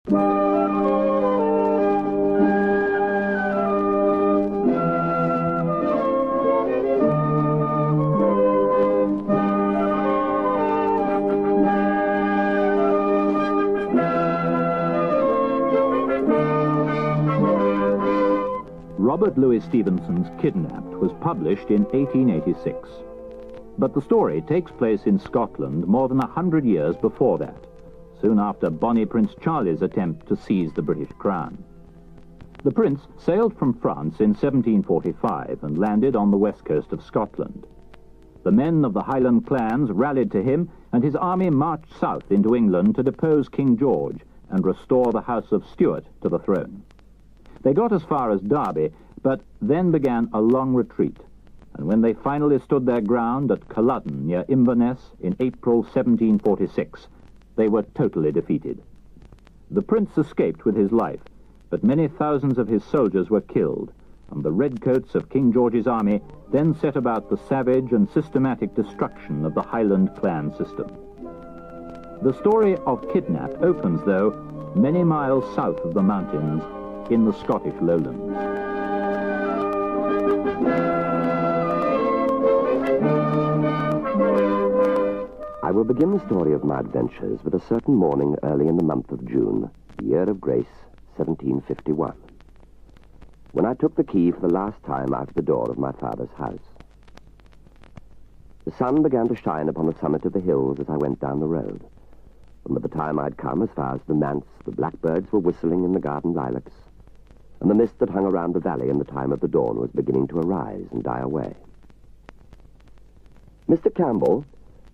Robert Louis Stevenson's Kidnapped was published in 1886. But the story takes place in Scotland more than 100 years before that, soon after Bonnie Prince Charlie's attempt to seize the British crown. The prince sailed from France in 1745 and landed on the west coast of Scotland. The men of the Highland clans rallied to him, and his army marched south into England to depose King George and restore the House of Stuart to the throne. They got as far as Derby, but then began a long retreat, and when they finally stood their ground at Culloden near Inverness in April 1746, they were totally defeated. The prince escaped with his life, but many thousands of his soldiers were killed, and the redcoats of King George's army then set about the savage and systematic destruction of the Highland clan system. The story of Kidnap opens, though, many miles south of the mountains in the Scottish lowlands. I will begin the story of my adventures with a certain morning early in the month of June, year of grace, 1751, when I took the key for the last time out of the door of my father's house. The sun began to shine upon the summit of the hills as I went down the road, and by the time I'd come as far as the manse, the blackbirds were whistling in the garden lilacs, and the mist that hung around the valley in the time of the dawn was beginning to arise and die away. Mr. Campbell,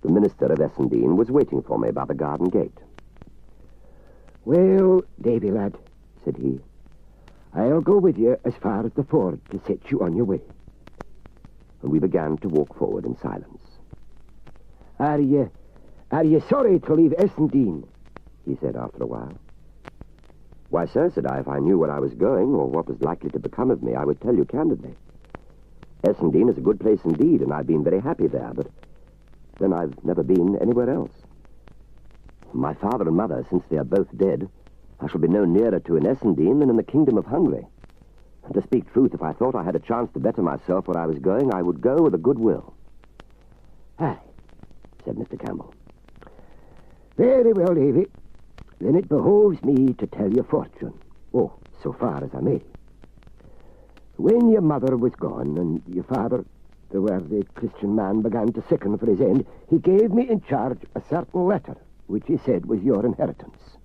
the minister of Essendine, was waiting for me by the garden gate. "Well, Davy, lad," said he, "I'll go with you as far as the ford to set you on your way." And we began to walk forward in silence. Are you sorry to leave Essendine?" he said after a while. "Why, sir," said I, "if I knew where I was going or what was likely to become of me, I would tell you candidly. Essendine is a good place indeed, and I've been very happy there, but then I've never been anywhere else. My father and mother, since they are both dead, I shall be no nearer to in Essendine than in the kingdom of Hungary. And to speak truth, if I thought I had a chance to better myself where I was going, I would go with a good will." "Aye," said Mr. Campbell. "Very well, Davy. Then it behoves me to tell your fortune. Oh, so far as I may. When your mother was gone, and your father, the worthy Christian man, began to sicken for his end, he gave me in charge a certain letter, which he said was your inheritance.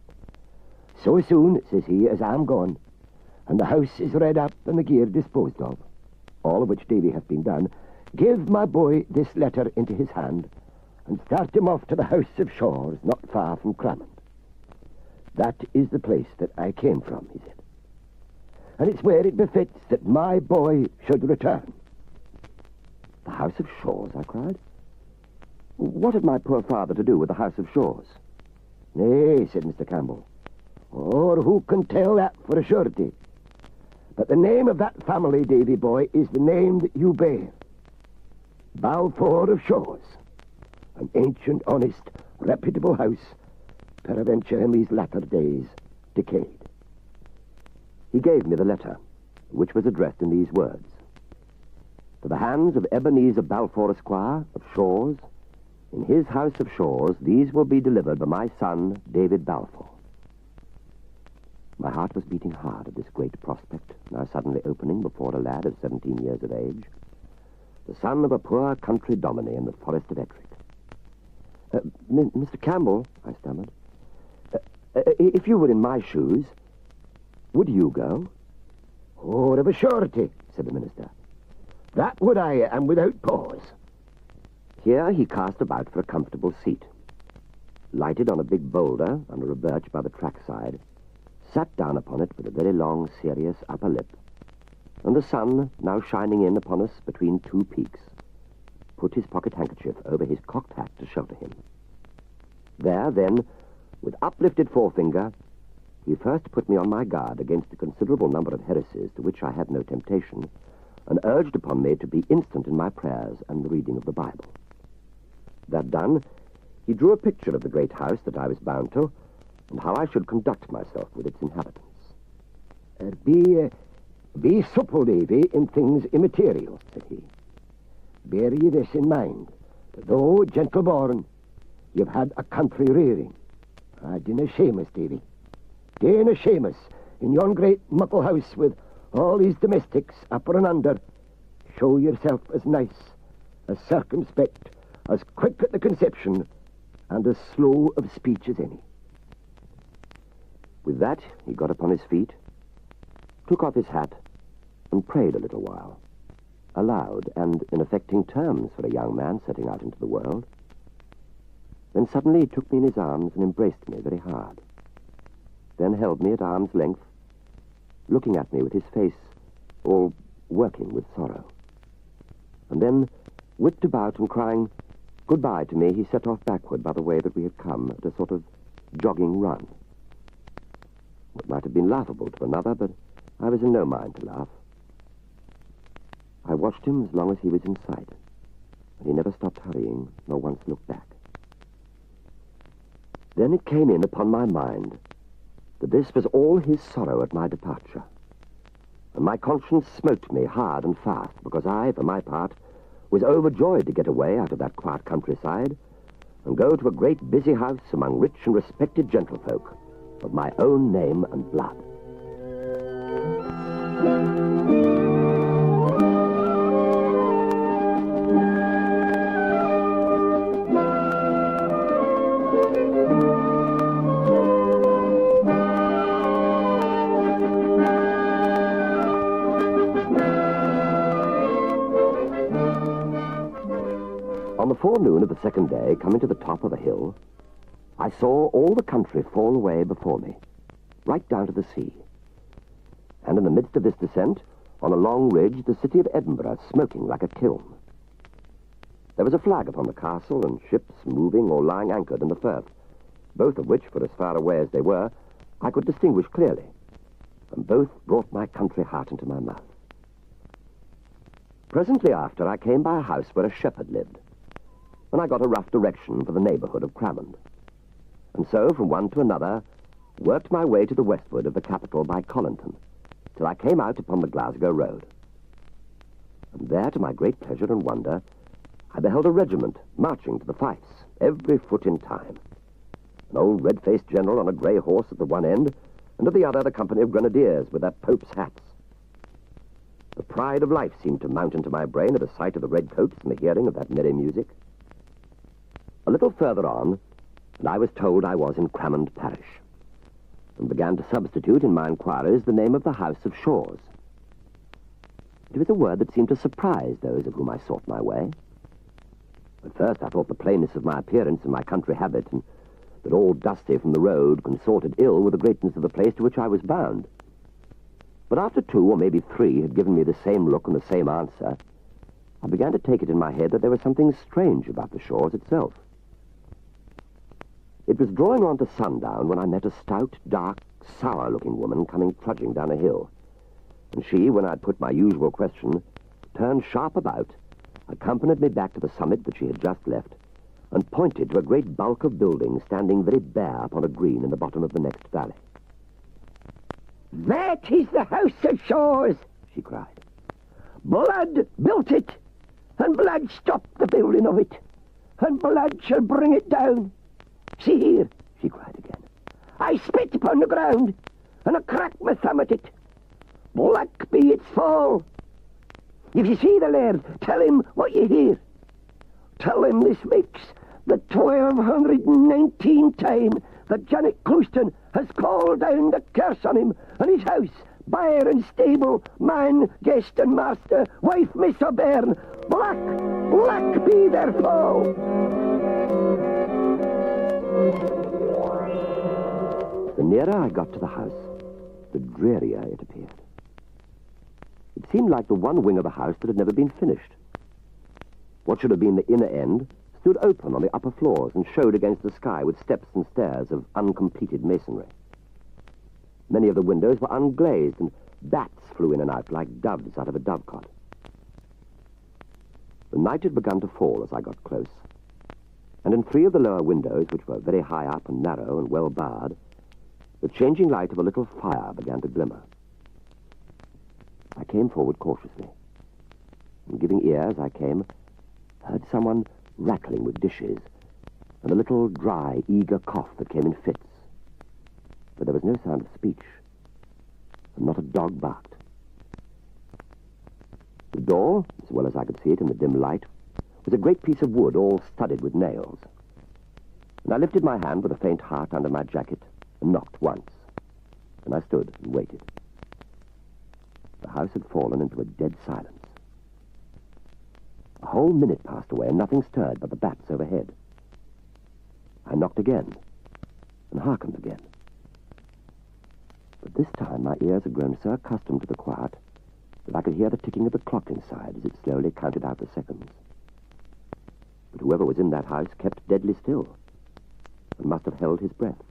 So soon, says he, as I'm gone, and the house is read up and the gear disposed of, all of which Davy hath been done, give my boy this letter into his hand, and start him off to the House of Shaws, not far from Cramond. That is the place that I came from, he said. And it's where it befits that my boy should return." "The House of Shaws?" I cried. "What had my poor father to do with the House of Shaws?" "Nay," said Mr. Campbell, "or who can tell that for a surety? But the name of that family, Davy boy, is the name that you bear. Balfour of Shaws, an ancient, honest, reputable house, peradventure in these latter days decayed." He gave me the letter, which was addressed in these words: "To the hands of Ebenezer Balfour, Esquire, of Shaws, in his House of Shaws, these will be delivered by my son, David Balfour." My heart was beating hard at this great prospect, now suddenly opening before a lad of 17 years of age, the son of a poor country dominie in the forest of Ettrick. "Mr. Campbell," I stammered, "if you were in my shoes, would you go?" "Oh, of a surety," said the minister. "That would I, and without pause." Here he cast about for a comfortable seat, lighted on a big boulder under a birch by the trackside, sat down upon it with a very long, serious upper lip, and the sun, now shining in upon us between two peaks, put his pocket handkerchief over his cocked hat to shelter him. There, then, with uplifted forefinger, he first put me on my guard against a considerable number of heresies to which I had no temptation, and urged upon me to be instant in my prayers and the reading of the Bible. That done, he drew a picture of the great house that I was bound to, and how I should conduct myself with its inhabitants. Be supple, Davy, in things immaterial, said he. Bear ye this in mind, that though gentle-born, you've had a country rearing. Dinna shame us, Davy. Dinna shame us in yon great muckle house with all these domestics upper and under. Show yourself as nice, as circumspect, as quick at the conception, and as slow of speech as any. With that, he got upon his feet, took off his hat, and prayed a little while, aloud and in affecting terms for a young man setting out into the world. Then suddenly he took me in his arms and embraced me very hard, then held me at arm's length, looking at me with his face all working with sorrow. And then, whipped about and crying goodbye to me, he set off backward by the way that we had come, at a sort of jogging run. It might have been laughable to another, but I was in no mind to laugh. I watched him as long as he was in sight, and he never stopped hurrying, nor once looked back. Then it came in upon my mind that this was all his sorrow at my departure, and my conscience smote me hard and fast, because I, for my part, was overjoyed to get away out of that quiet countryside and go to a great busy house among rich and respected gentlefolk of my own name and blood. On the forenoon of the second day, coming to the top of a hill, I saw all the country fall away before me, right down to the sea. And in the midst of this descent, on a long ridge, the city of Edinburgh smoking like a kiln. There was a flag upon the castle, and ships moving or lying anchored in the firth, both of which, for as far away as they were, I could distinguish clearly, and both brought my country heart into my mouth. Presently after, I came by a house where a shepherd lived, and I got a rough direction for the neighbourhood of Cramond, and so from one to another worked my way to the westward of the capital by Colinton, till I came out upon the Glasgow road. And there, to my great pleasure and wonder, I beheld a regiment marching to the fifes, every foot in time. An old red-faced general on a grey horse at the one end, and at the other the company of grenadiers with their Pope's hats. The pride of life seemed to mount into my brain at the sight of the red coats and the hearing of that merry music. A little further on, and I was told I was in Cramond parish, and began to substitute in my inquiries the name of the House of Shaws. It was a word that seemed to surprise those of whom I sought my way. At first I thought the plainness of my appearance and my country habit, and that all dusty from the road, consorted ill with the greatness of the place to which I was bound. But after 2 or maybe 3 had given me the same look and the same answer, I began to take it in my head that there was something strange about the Shaws itself. It was drawing on to sundown when I met a stout, dark, sour-looking woman coming trudging down a hill. And she, when I'd put my usual question, turned sharp about, accompanied me back to the summit that she had just left, and pointed to a great bulk of buildings standing very bare upon a green in the bottom of the next valley. "That is the House of Shaws," she cried. "Blood built it, and blood stopped the building of it, and blood shall bring it down. See here," she cried again. "I spit upon the ground, and I crack my thumb at it. Black be its fall. If you see the laird, tell him what you hear. Tell him this makes the 1219 time that Janet Clouston has called down the curse on him and his house, byre and stable, man, guest and master, wife, miss or bairn. Black, black be their fall." The nearer I got to the house, the drearier it appeared. It seemed like the one wing of the house that had never been finished. What should have been the inner end stood open on the upper floors and showed against the sky with steps and stairs of uncompleted masonry. Many of the windows were unglazed, and bats flew in and out like doves out of a dovecot. The night had begun to fall as I got close, and in 3 of the lower windows, which were very high up and narrow and well barred, the changing light of a little fire began to glimmer. I came forward cautiously, and giving ear as I came, heard someone rattling with dishes, and a little dry, eager cough that came in fits. But there was no sound of speech, and not a dog barked. The door, as well as I could see it in the dim light, was a great piece of wood all studded with nails. And I lifted my hand with a faint heart under my jacket and knocked once. And I stood and waited. The house had fallen into a dead silence. A whole minute passed away and nothing stirred but the bats overhead. I knocked again and hearkened again. But this time my ears had grown so accustomed to the quiet that I could hear the ticking of the clock inside as it slowly counted out the seconds. But whoever was in that house kept deadly still and must have held his breath.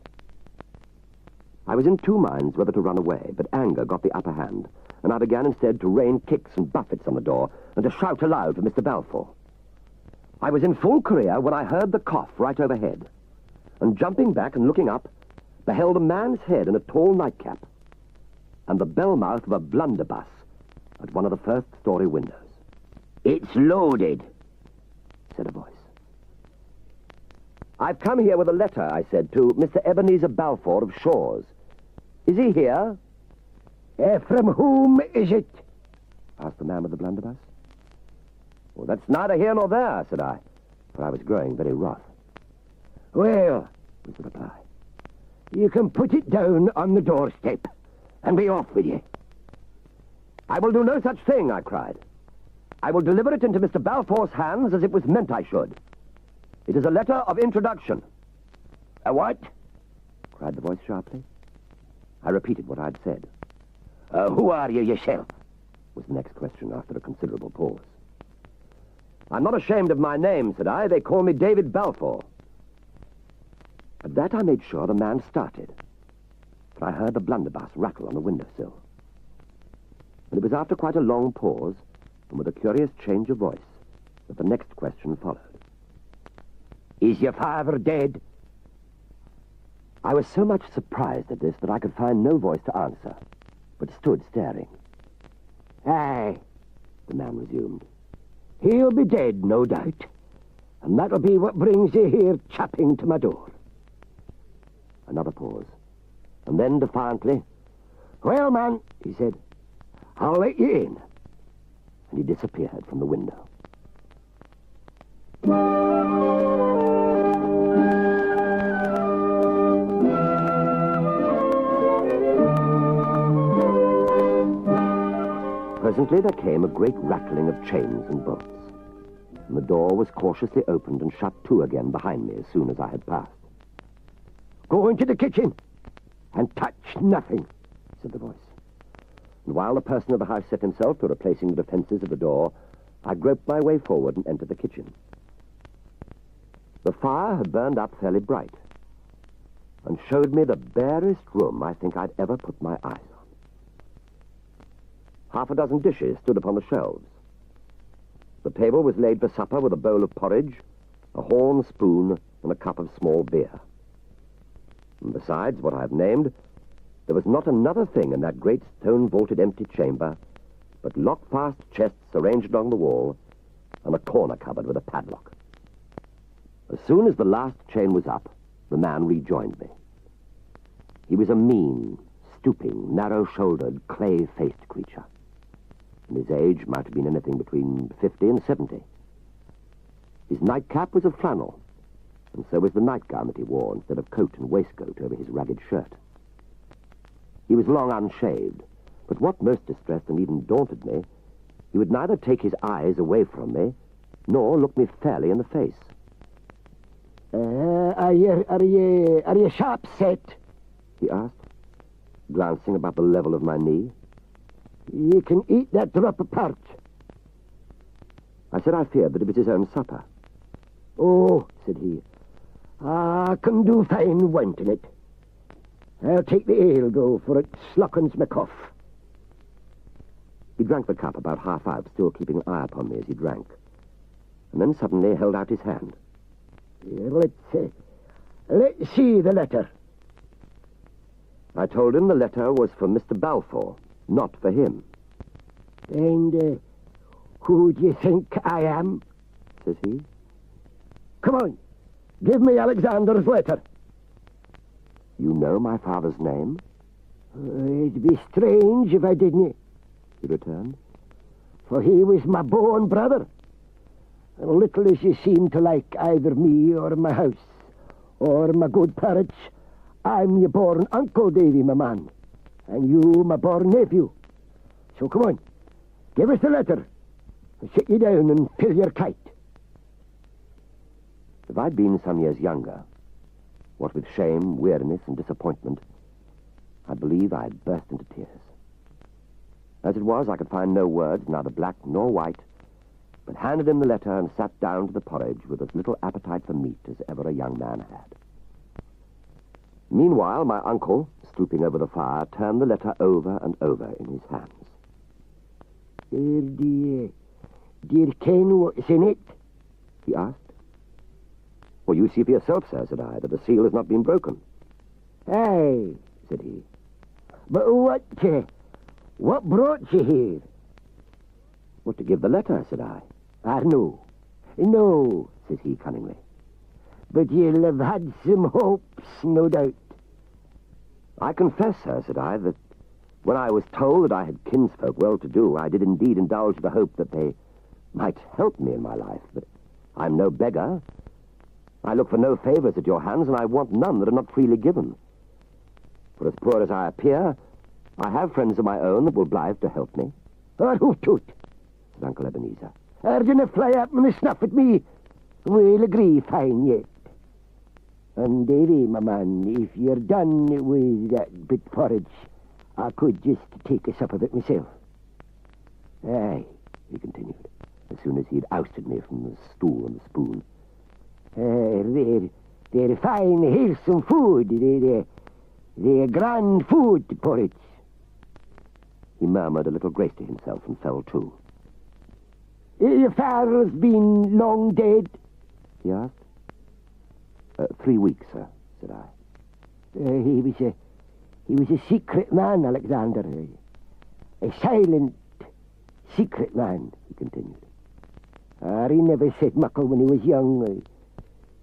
I was in two minds whether to run away, but anger got the upper hand, and I began instead to rain kicks and buffets on the door and to shout aloud for Mr. Balfour. I was in full career when I heard the cough right overhead, and jumping back and looking up, beheld a man's head in a tall nightcap and the bell mouth of a blunderbuss at one of the first-story windows. "It's loaded," said a voice. "I've come here with a letter," I said, "to Mr. Ebenezer Balfour of Shaw's. Is he here?" From whom is it?" asked the man with the blunderbuss. "Well, that's neither here nor there," said I, for I was growing very wroth. "Well," was the reply, "you can put it down on the doorstep and be off with you." "I will do no such thing," I cried. "I will deliver it into Mr. Balfour's hands as it was meant I should. It is a letter of introduction." "A what?" cried the voice sharply. I repeated what I'd said. Who are you yourself?" was the next question after a considerable pause. "I'm not ashamed of my name," said I. "They call me David Balfour." At that I made sure the man started, for I heard the blunderbuss rattle on the windowsill. And it was after quite a long pause, and with a curious change of voice, that the next question followed. "Is your father dead?" I was so much surprised at this that I could find no voice to answer, but stood staring. "Aye," the man resumed. "He'll be dead, no doubt. And that'll be what brings you here chapping to my door." Another pause, and then defiantly, "Well, man," he said, "I'll let you in." And he disappeared from the window. Presently there came a great rattling of chains and bolts, and the door was cautiously opened and shut to again behind me as soon as I had passed. "Go into the kitchen and touch nothing," said the voice. And while the person of the house set himself to replacing the defences of the door, I groped my way forward and entered the kitchen. The fire had burned up fairly bright, and showed me the barest room I think I'd ever put my eyes on. Half a dozen dishes stood upon the shelves. The table was laid for supper with a bowl of porridge, a horn spoon, and a cup of small beer. And besides what I have named, there was not another thing in that great stone-vaulted empty chamber but lock-fast chests arranged along the wall and a corner cupboard with a padlock. As soon as the last chain was up, the man rejoined me. He was a mean, stooping, narrow-shouldered, clay-faced creature, and his age might have been anything between 50 and 70. His nightcap was of flannel, and so was the nightgown that he wore instead of coat and waistcoat over his ragged shirt. He was long unshaved, but what most distressed and even daunted me, he would neither take his eyes away from me, nor look me fairly in the face. Are you sharp set?" he asked, glancing about the level of my knee. "You can eat that drop of parch." I said I feared that it was his own supper. "Oh," said he, "I can do fine wanting it. I'll take the ale, though, for it slockens my cough." He drank the cup about half out, still keeping an eye upon me as he drank, and then suddenly held out his hand. Here, let's see the letter." I told him the letter was for Mr. Balfour, not for him. And who do you think I am? Says he. Come on, give me Alexander's letter. You know my father's name? It'd be strange if I didn't, He returned. for he was my born brother. And little as you seem to like either me or my house, or my good parrots, I'm your born uncle, Davy, my man, and you my born nephew. So come on, give us the letter, and sit you down and fill your kite. If I'd been some years younger, what with shame, weariness, and disappointment, I believe I'd burst into tears. As it was, I could find no words, neither black nor white, but handed him the letter and sat down to the porridge with as little appetite for meat as ever a young man had. Meanwhile, my uncle, stooping over the fire, turned the letter over and over in his hands. Do you ken what's in it? He asked. Well, you see for yourself, sir, said I, that the seal has not been broken. Aye, Said he. but what brought you here? What, to give the letter, said I. No, Says he cunningly. but you'll have had some hopes, no doubt. I confess, sir, said I, that when I was told that I had kinsfolk well-to-do, I did indeed indulge the hope that they might help me in my life. But I'm no beggar. I look for no favors at your hands, and I want none that are not freely given. For as poor as I appear, I have friends of my own that will blithe to help me, Hoot, said Uncle Ebenezer. are you gonna fly up and snuff at me? We'll agree fine yet. And Davy, my man, if you're done with that bit porridge, I could just take a sup of it myself. Aye, he continued, as soon as he'd ousted me from the stool and the spoon. They're fine, wholesome food. They're grand food, porridge. He murmured a little grace to himself and fell to. Your father's been long dead? He asked. 3 weeks, sir, said I. He was a secret man, Alexander. A silent, secret man, he continued. He never said muckle when he was young.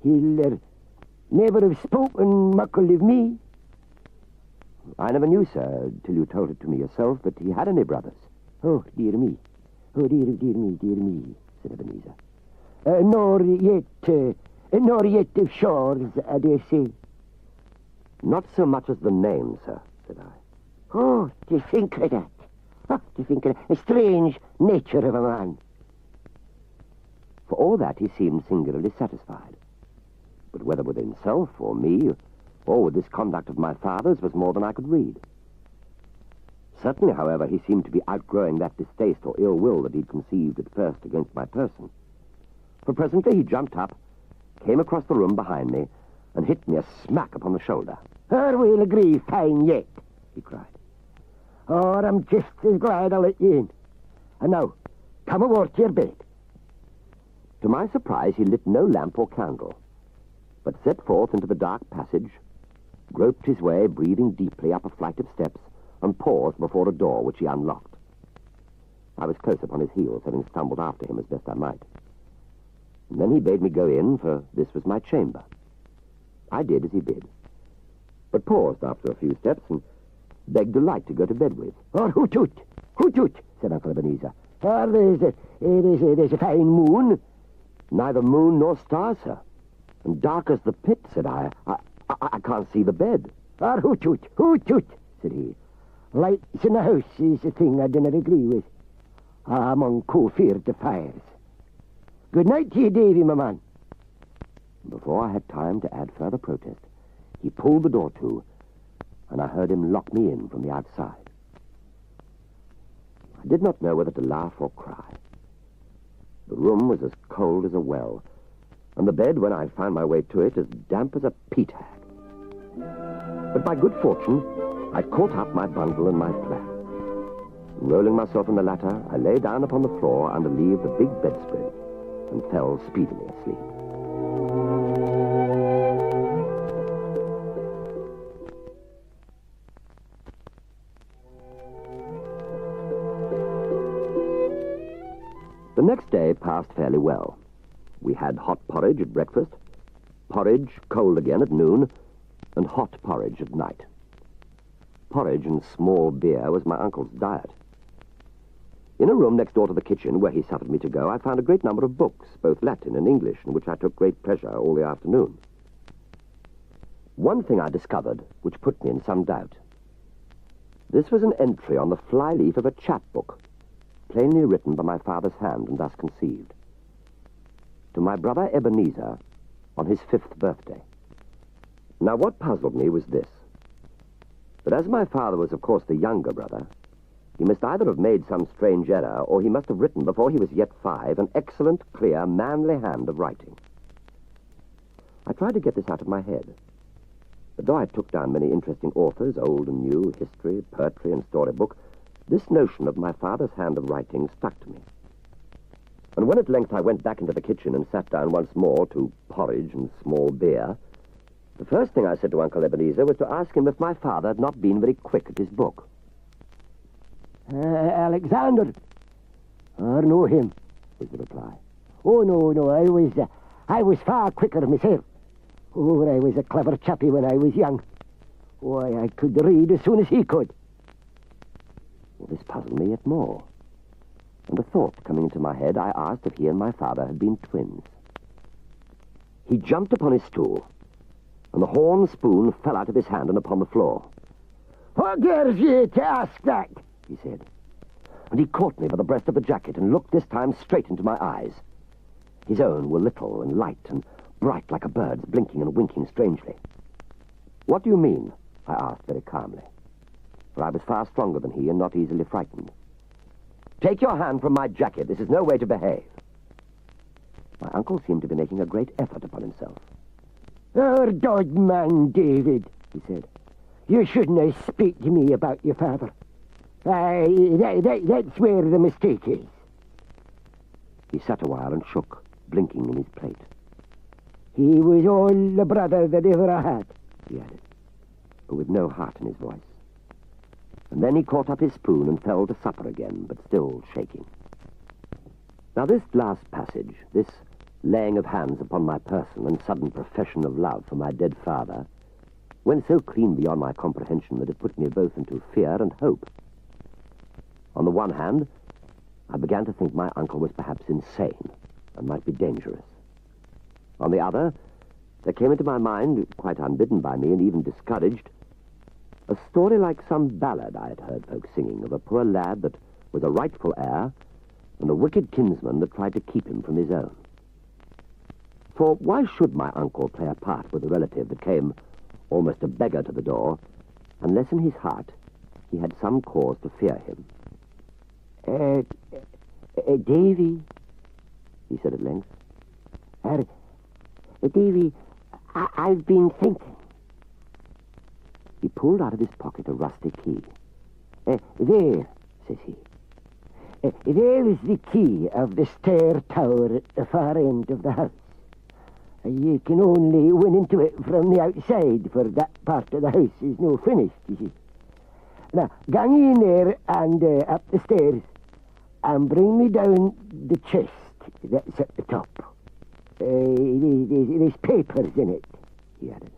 He'll never have spoken muckle of me. I never knew, sir, till you told it to me yourself, that he had any brothers. Oh, dear me. Oh, dear me, said Ebenezer. Nor yet of shores, I dare say. Not so much as the name, sir, said I. Oh, do you think of that? Oh, do you think of a strange nature of a man? For all that, he seemed singularly satisfied. But whether with himself or me, or with this conduct of my father's, was more than I could read. Certainly, however, he seemed to be outgrowing that distaste or ill will that he'd conceived at first against my person. For presently he jumped up, came across the room behind me, and hit me a smack upon the shoulder. We'll agree fine yet, he cried. Or I'm just as glad I let you in. And now, come aboard to your bed. To my surprise, he lit no lamp or candle, but set forth into the dark passage, groped his way, breathing deeply, up a flight of steps, and paused before a door which he unlocked. I was close upon his heels, having stumbled after him as best I might. And then he bade me go in, for this was my chamber. I did as he bid, but paused after a few steps and begged a light to go to bed with. Or hoot, said Uncle Ebenezer. There's a fine moon. Neither moon nor stars, sir. And dark as the pit, said I. I can't see the bed. Or hoot, said he. Lights in the house is a thing I dinna agree with. I'm on co-feared the fires. Good night to you, Davy, my man. Before I had time to add further protest, he pulled the door to, and I heard him lock me in from the outside. I did not know whether to laugh or cry. The room was as cold as a well, and the bed, when I found my way to it, as damp as a peat hag. But by good fortune, I caught up my bundle and my plaid. Rolling myself in the latter, I lay down upon the floor underneath the big bedspread and fell speedily asleep. next day passed fairly well. We had hot porridge at breakfast, porridge cold again at noon, and hot porridge at night. Porridge and small beer was my uncle's diet. In a room next door to the kitchen, where he suffered me to go, I found a great number of books, both Latin and English, in which I took great pleasure all the afternoon. One thing I discovered which put me in some doubt. This was an entry on the flyleaf of a chapbook, plainly written by my father's hand and thus conceived. To my brother Ebenezer, on his 5th birthday. Now, what puzzled me was this. That as my father was, of course, the younger brother, he must either have made some strange error, or he must have written, before he was yet 5, an excellent, clear, manly hand of writing. I tried to get this out of my head. But though I took down many interesting authors, old and new, history, poetry, and storybook, this notion of my father's hand of writing stuck to me. And when at length I went back into the kitchen and sat down once more to porridge and small beer, the first thing I said to Uncle Ebenezer was to ask him if my father had not been very quick at his book. Alexander. Know him, was the reply. Oh, no, I was far quicker myself. Oh, I was a clever chappie when I was young. Why, I could read as soon as he could. Well, this puzzled me yet more. And a thought coming into my head, I asked if he and my father had been twins. He jumped upon his stool, and the horn spoon fell out of his hand and upon the floor. What gives you to ask that? He said. And he caught me by the breast of the jacket and looked this time straight into my eyes. His own were little and light and bright like a bird's, blinking and winking strangely. What do you mean? I asked very calmly, for I was far stronger than he and not easily frightened. Take your hand from my jacket. This is no way to behave. My uncle seemed to be making a great effort upon himself. Oh, dog man, David, he said. You shouldn't speak to me about your father. That's where the mistake is. He sat a while and shook, blinking in his plate. He was all the brother that ever I had, he added, but with no heart in his voice. And then he caught up his spoon and fell to supper again, but still shaking. Now this last passage, this laying of hands upon my person and sudden profession of love for my dead father, went so clean beyond my comprehension that it put me both into fear and hope. On the one hand, I began to think my uncle was perhaps insane and might be dangerous. On the other, there came into my mind, quite unbidden by me and even discouraged, a story like some ballad I had heard folks singing of a poor lad that was a rightful heir and a wicked kinsman that tried to keep him from his own. For why should my uncle play a part with a relative that came almost a beggar to the door, unless in his heart he had some cause to fear him? Davy, he said at length. Davy, I've been thinking. He pulled out of his pocket a rusty key. There, says he. There is the key of the stair tower at the far end of the house. You can only win into it from the outside, for that part of the house is no finished, you see. Now, gang in there and up the stairs, and bring me down the chest that's at the top. There's papers in it, he added.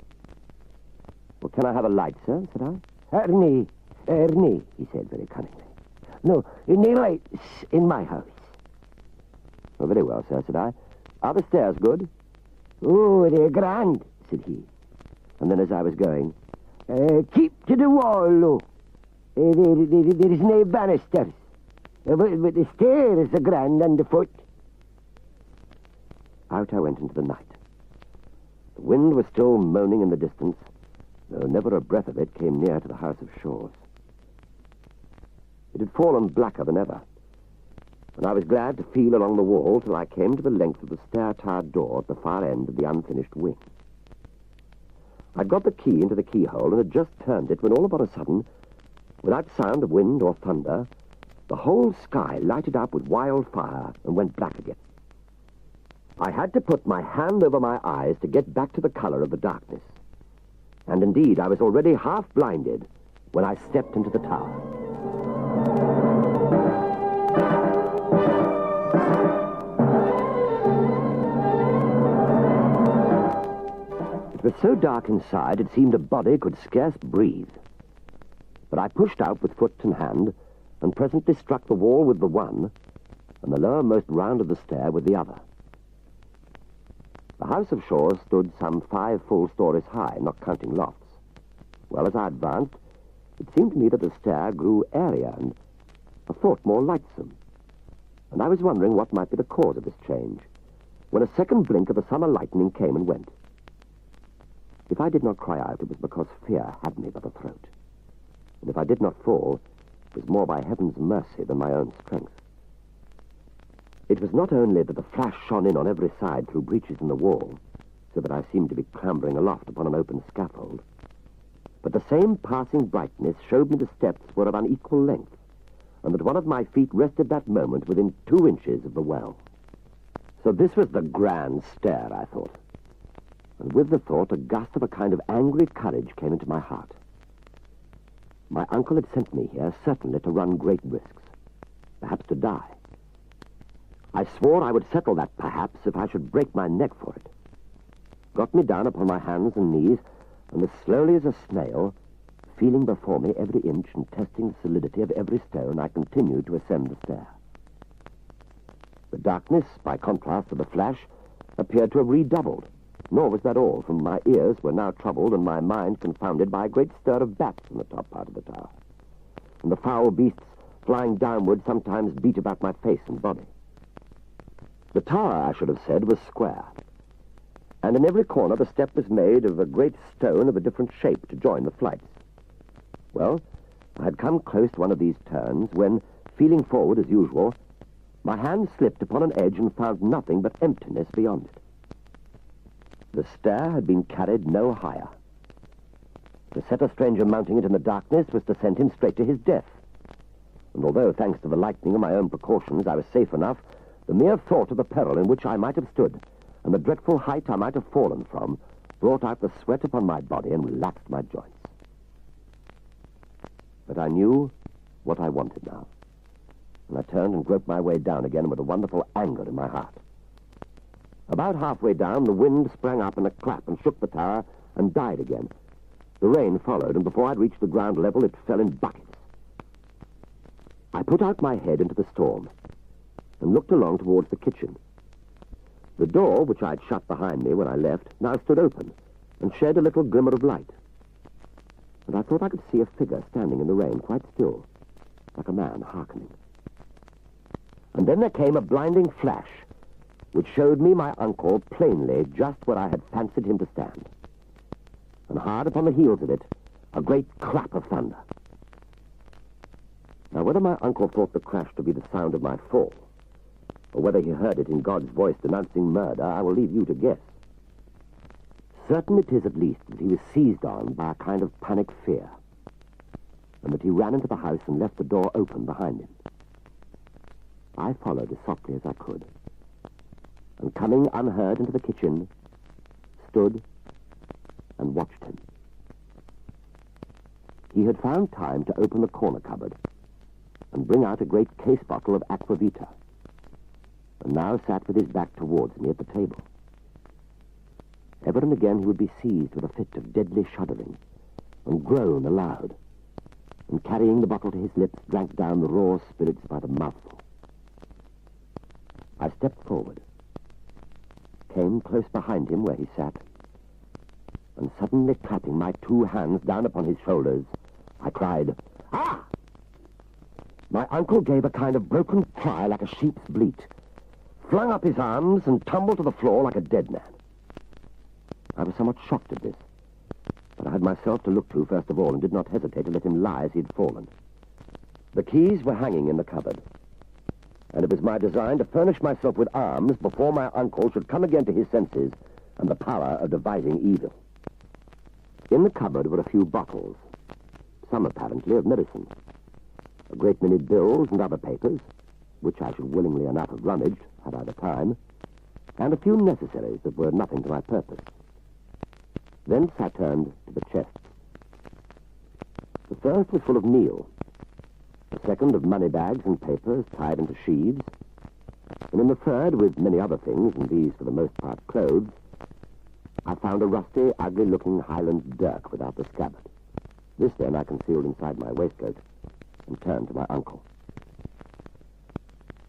Well, can I have a light, sir? Said I. Ernie, he said very cunningly. No, lights in my house. Oh, very well, sir, said I. Are the stairs good? Oh, they're grand, said he. And then as I was going, keep to the wall, though. There is no banisters. But the stairs are grand underfoot. Out I went into the night. The wind was still moaning in the distance, though never a breath of it came near to the House of Shores. It had fallen blacker than ever, and I was glad to feel along the wall till I came to the length of the stair-tiled door at the far end of the unfinished wing. I'd got the key into the keyhole and had just turned it when all of a sudden, without sound of wind or thunder, the whole sky lighted up with wildfire and went black again. I had to put my hand over my eyes to get back to the color of the darkness. And indeed, I was already half blinded when I stepped into the tower. was so dark inside it seemed a body could scarce breathe. But I pushed out with foot and hand, and presently struck the wall with the one, and the lowermost round of the stair with the other. The house of Shaw's stood some 5 full stories high, not counting lofts. Well, as I advanced, it seemed to me that the stair grew airier and a thought more lightsome. And I was wondering what might be the cause of this change, when a second blink of the summer lightning came and went. If I did not cry out, it was because fear had me by the throat. And if I did not fall, it was more by heaven's mercy than my own strength. It was not only that the flash shone in on every side through breaches in the wall, so that I seemed to be clambering aloft upon an open scaffold, but the same passing brightness showed me the steps were of unequal length, and that one of my feet rested that moment within 2 inches of the well. So this was the grand stair, I thought. And with the thought, a gust of a kind of angry courage came into my heart. My uncle had sent me here, certainly to run great risks, perhaps to die. I swore I would settle that perhaps if I should break my neck for it. Got me down upon my hands and knees, and as slowly as a snail, feeling before me every inch and testing the solidity of every stone, I continued to ascend the stair. The darkness, by contrast to the flash, appeared to have redoubled. Nor was that all, for my ears were now troubled and my mind confounded by a great stir of bats in the top part of the tower. And the foul beasts flying downward sometimes beat about my face and body. The tower, I should have said, was square. And in every corner the step was made of a great stone of a different shape to join the flights. Well, I had come close to one of these turns when, feeling forward as usual, my hand slipped upon an edge and found nothing but emptiness beyond it. The stair had been carried no higher. To set a stranger mounting it in the darkness was to send him straight to his death. And although, thanks to the lightning and my own precautions, I was safe enough, the mere thought of the peril in which I might have stood, and the dreadful height I might have fallen from, brought out the sweat upon my body and relaxed my joints. But I knew what I wanted now, and I turned and groped my way down again with a wonderful anger in my heart. About halfway down, the wind sprang up in a clap and shook the tower and died again. The rain followed, and before I'd reached the ground level, it fell in buckets. I put out my head into the storm and looked along towards the kitchen. The door, which I'd shut behind me when I left, now stood open and shed a little glimmer of light. And I thought I could see a figure standing in the rain, quite still, like a man hearkening. And then there came a blinding flash, which showed me my uncle plainly just where I had fancied him to stand. And hard upon the heels of it, a great clap of thunder. Now, whether my uncle thought the crash to be the sound of my fall, or whether he heard it in God's voice denouncing murder, I will leave you to guess. Certain it is, at least, that he was seized on by a kind of panic fear, and that he ran into the house and left the door open behind him. I followed as softly as I could, and coming unheard into the kitchen, stood and watched him. He had found time to open the corner cupboard and bring out a great case bottle of aquavita, and now sat with his back towards me at the table. Ever and again he would be seized with a fit of deadly shuddering and groan aloud, and carrying the bottle to his lips, drank down the raw spirits by the mouthful. I stepped forward, came close behind him where he sat, and suddenly clapping my 2 hands down upon his shoulders, I cried, "Ah!" My uncle gave a kind of broken cry like a sheep's bleat, flung up his arms, and tumbled to the floor like a dead man. I was somewhat shocked at this, but I had myself to look to first of all, and did not hesitate to let him lie as he had fallen. The keys were hanging in the cupboard, and it was my design to furnish myself with arms before my uncle should come again to his senses and the power of devising evil. In the cupboard were a few bottles, some apparently of medicine, a great many bills and other papers, which I should willingly enough have rummaged, had I the time, and a few necessaries that were nothing to my purpose. Thence I turned to the chests. The first was full of meal, the second of money bags and papers tied into sheaves, and in the third, with many other things, and these for the most part clothes, I found a rusty, ugly-looking Highland dirk without the scabbard. This then I concealed inside my waistcoat and turned to my uncle.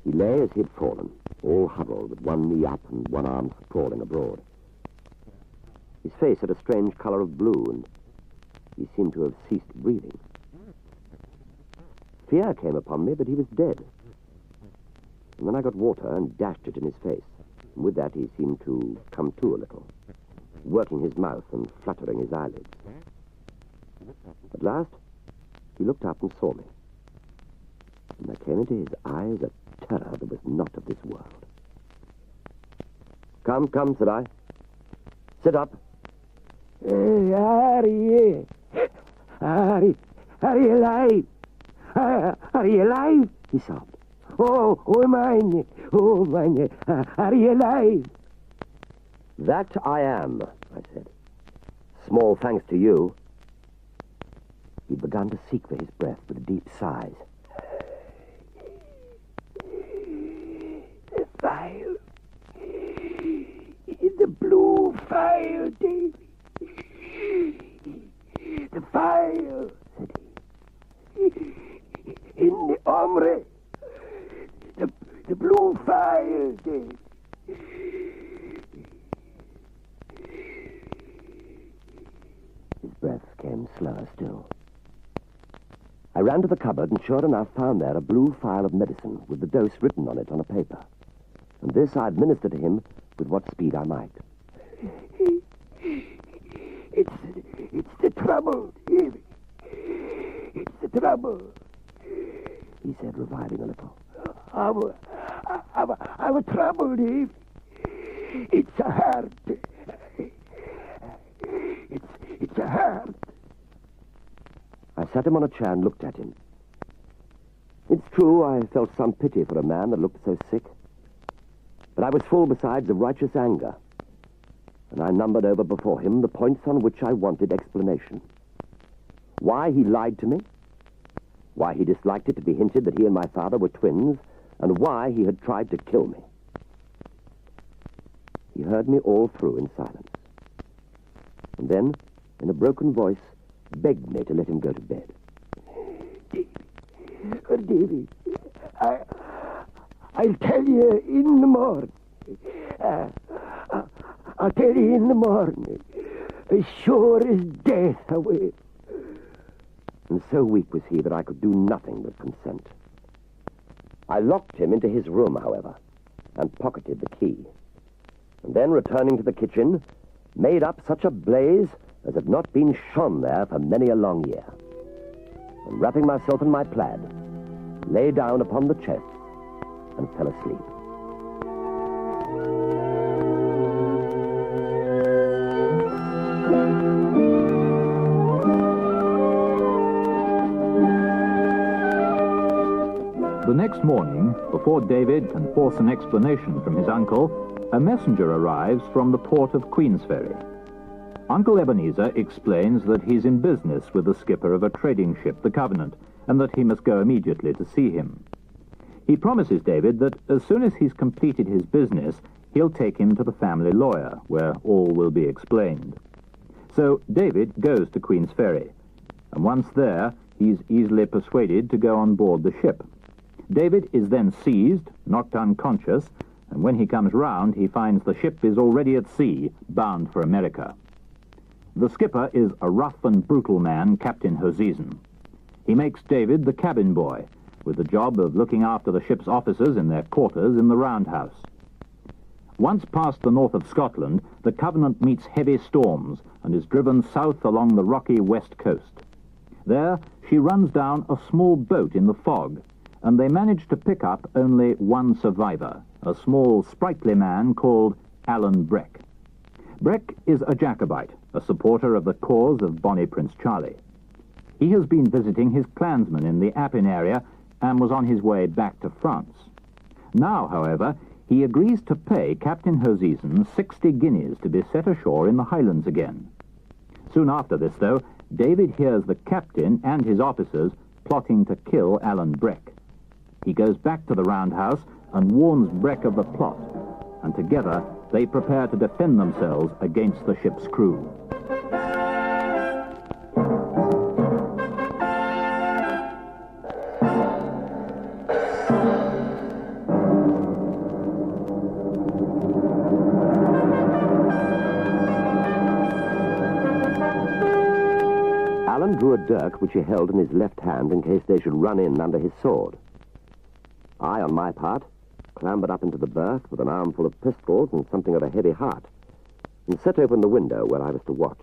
He lay as he had fallen, all huddled, with one knee up and one arm sprawling abroad. His face had a strange color of blue, and he seemed to have ceased breathing. Fear came upon me that he was dead. And then I got water and dashed it in his face. And with that he seemed to come to a little, working his mouth and fluttering his eyelids. At last, he looked up and saw me. And there came into his eyes a terror that was not of this world. Come, come, said I. Sit up. Harry, are you alive? Are you alive? He sobbed. Oh, mine, are you alive? That I am, I said. Small thanks to you. He'd begun to seek for his breath with deep sighs. The file. The blue file, Davy. The file, said he. In the ombre. The blue file, Davy. His breath came slower still. I ran to the cupboard and sure enough found there a blue phial of medicine with the dose written on it on a paper. And this I administered to him with what speed I might. It's the trouble, Davy. It's the trouble, he said, reviving a little. Our trouble, Davy. It's a heart. It's a heart. I sat him on a chair and looked at him. It's true, I felt some pity for a man that looked so sick. But I was full besides of righteous anger, and I numbered over before him the points on which I wanted explanation. Why he lied to me, why he disliked it to be hinted that he and my father were twins, and why he had tried to kill me. He heard me all through in silence, and then, in a broken voice, begged me to let him go to bed. Davy, I'll tell you in the morning. I'll tell you in the morning. As sure as death I will. And so weak was he that I could do nothing but consent. I locked him into his room, however, and pocketed the key. And then, returning to the kitchen, made up such a blaze as had not been shone there for many a long year. And wrapping myself in my plaid, lay down upon the chest and fell asleep. The next morning, before David can force an explanation from his uncle, a messenger arrives from the port of Queensferry. Uncle Ebenezer explains that he's in business with the skipper of a trading ship, the Covenant, and that he must go immediately to see him. He promises David that as soon as he's completed his business, he'll take him to the family lawyer, where all will be explained. So David goes to Queensferry, and once there, he's easily persuaded to go on board the ship. David is then seized, knocked unconscious, and when he comes round, he finds the ship is already at sea, bound for America. The skipper is a rough and brutal man, Captain Hoseason. He makes David the cabin boy, with the job of looking after the ship's officers in their quarters in the roundhouse. Once past the north of Scotland, the Covenant meets heavy storms and is driven south along the rocky west coast. There, she runs down a small boat in the fog, and they manage to pick up only one survivor, a small, sprightly man called Alan Breck. Breck is a Jacobite, a supporter of the cause of Bonnie Prince Charlie. He has been visiting his clansmen in the Appin area and was on his way back to France. Now, however, he agrees to pay Captain Hoseason 60 guineas to be set ashore in the Highlands again. Soon after this, though, David hears the captain and his officers plotting to kill Alan Breck. He goes back to the roundhouse and warns Breck of the plot, and together they prepare to defend themselves against the ship's crew. Alan drew a dirk which he held in his left hand in case they should run in under his sword. I, on my part, clambered up into the berth with an armful of pistols and something of a heavy heart, and set open the window where I was to watch.